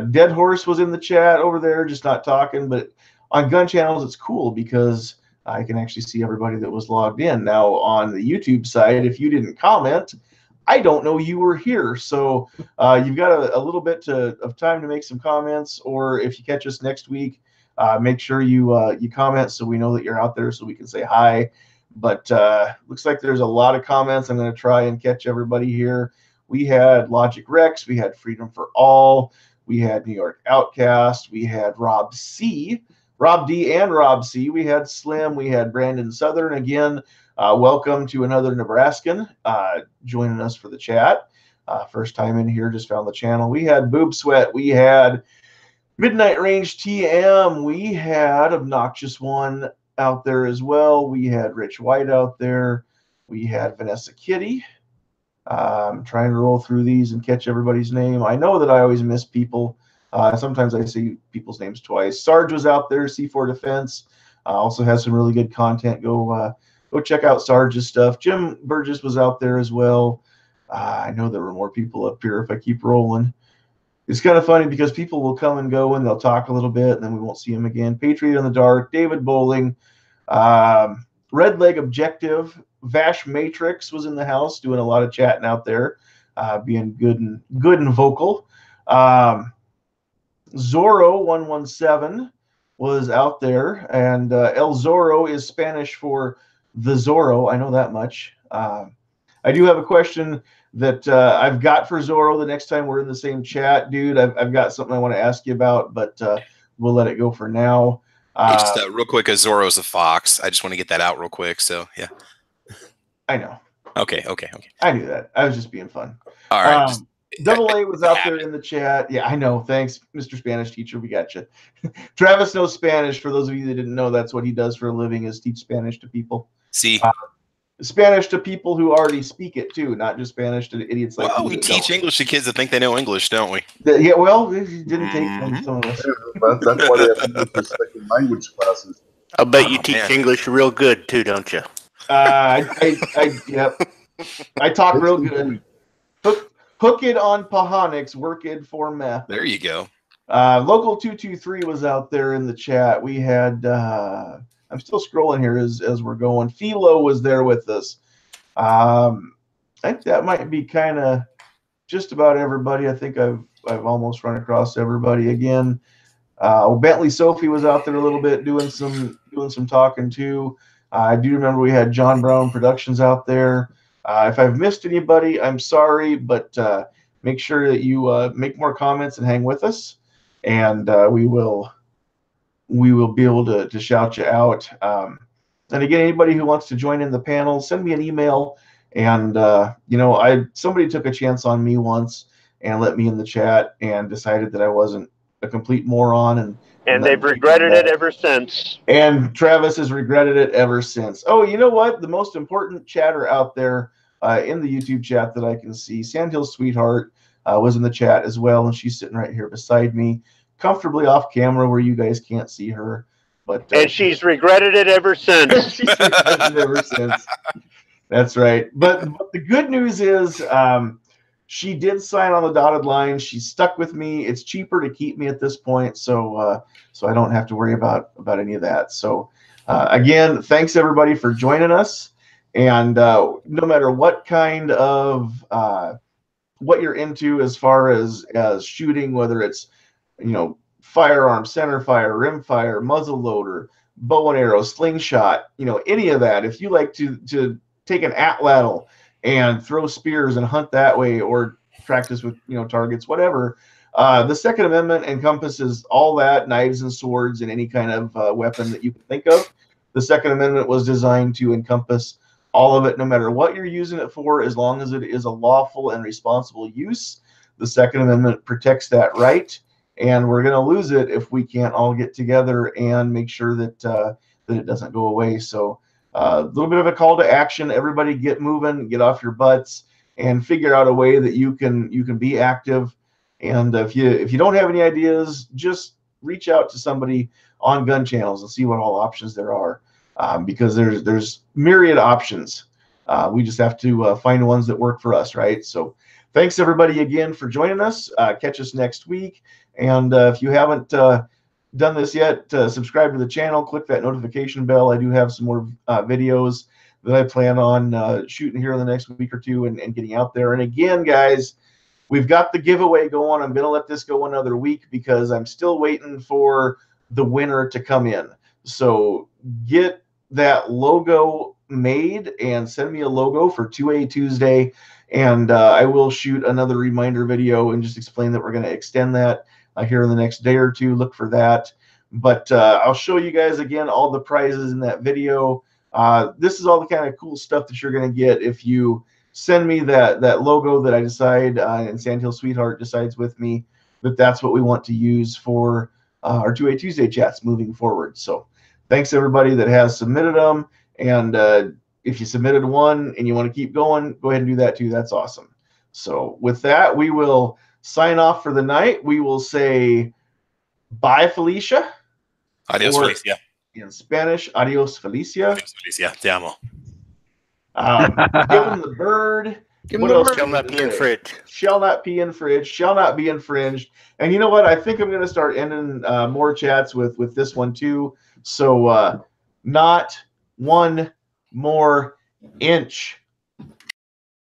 Dead Horse was in the chat over there, just not talking. But on Gun Channels, it's cool because I can actually see everybody that was logged in. Now, on the YouTube side, if you didn't comment, I don't know you were here. So you've got a little bit of time to make some comments. Or if you catch us next week, make sure you comment so we know that you're out there so we can say hi. But looks like there's a lot of comments. I'm going to try and catch everybody here. We had Logic Rex. We had Freedom for All. We had New York Outcast. We had Rob D and Rob C. We had Slim. We had Brandon Southern. Again, welcome to another Nebraskan joining us for the chat. First time in here, just found the channel. We had Boob Sweat. We had Midnight Range TM. We had Obnoxious One out there as well. We had Rich White out there. We had Vanessa Kitty. I'm trying to roll through these and catch everybody's name. I know that I always miss people. Sometimes I say people's names twice. Sarge was out there, C4 Defense. Also has some really good content. Go check out Sarge's stuff. Jim Burgess was out there as well. I know there were more people up here if I keep rolling. It's kind of funny because people will come and go and they'll talk a little bit and then we won't see them again. Patriot in the Dark, David Bowling, Red Leg Objective, Vash Matrix was in the house doing a lot of chatting out there, being good and vocal. Zorro117 was out there, and El Zorro is Spanish for the Zorro. I know that much. I do have a question that I've got for Zorro the next time we're in the same chat, dude. I've got something I want to ask you about, but we'll let it go for now. Just real quick, Zorro's a fox. I just want to get that out real quick. So yeah, I know. Okay. I knew that. I was just being fun. All right. Double A was out there in the chat. Yeah, I know. Thanks, Mr. Spanish teacher. We got you. Travis knows Spanish. For those of you that didn't know, that's what he does for a living, is teach Spanish to people. See, Spanish to people who already speak it too, not just Spanish to idiots like. Well, we teach English to kids that think they know English, don't we? Yeah, well, it didn't take from some of us. That's why they have to go for second language classes. I bet you teach English real good too, don't you? Yep. I talk real good. Hook it on Pahonix, work it for meh. There you go. Local 223 was out there in the chat. We had I'm still scrolling here as we're going. Philo was there with us. I think that might be kind of just about everybody. I think I've almost run across everybody again. Bentley Sophie was out there a little bit doing some talking too. I do remember we had John Brown Productions out there. If I've missed anybody, I'm sorry, but make sure that you make more comments and hang with us, and we will be able to shout you out. And again, anybody who wants to join in the panel, send me an email. And somebody took a chance on me once and let me in the chat and decided that I wasn't a complete moron, and they've regretted it ever since. And Travis has regretted it ever since. Oh, you know what? The most important chatter out there in the YouTube chat that I can see, Sandhills Sweetheart was in the chat as well, and she's sitting right here beside me, comfortably off camera where you guys can't see her. But and she's regretted it ever since. She's regretted it ever since. That's right. But the good news is she did sign on the dotted line. She's stuck with me. It's cheaper to keep me at this point, so I don't have to worry about any of that. So again, thanks everybody for joining us. And no matter what kind of what you're into as far as shooting, whether it's firearm, center fire, rimfire, muzzle loader, bow and arrow, slingshot, any of that. If you like to take an atlatl and throw spears and hunt that way, or practice with targets, whatever. The Second Amendment encompasses all that, knives and swords and any kind of weapon that you can think of. The Second Amendment was designed to encompass all of it, no matter what you're using it for, as long as it is a lawful and responsible use. The Second Amendment protects that right, and we're going to lose it if we can't all get together and make sure that that it doesn't go away. So a little bit of a call to action. Everybody get moving, get off your butts, and figure out a way that you can be active. And if you don't have any ideas, just reach out to somebody on gun channels and see what all options there are, because there's myriad options. We just have to find ones that work for us, right? So thanks everybody again for joining us. Catch us next week. And if you haven't done this yet, subscribe to the channel, click that notification bell. I do have some more videos that I plan on shooting here in the next week or two and getting out there. And again, guys, we've got the giveaway going. I'm going to let this go another week because I'm still waiting for the winner to come in. So get that logo made and send me a logo for 2A Tuesday, and I will shoot another reminder video and just explain that we're going to extend that here in the next day or two. Look for that. But I'll show you guys again all the prizes in that video. This is all the kind of cool stuff that you're going to get if you send me that logo that I decide and Sandhills Sweetheart decides with me that that's what we want to use for our 2A Tuesday chats moving forward. So thanks everybody that has submitted them. And if you submitted one and you want to keep going, go ahead and do that too. That's awesome. So with that, we will sign off for the night. We will say bye, Felicia. Adios, Felicia. In Spanish, adios, Felicia. Adios, Felicia. Te amo. Give him the bird. What else? Shall not be infringed. Shall not be infringed. Shall not be infringed. And you know what? I think I'm going to start ending more chats with this one too. So not one more inch.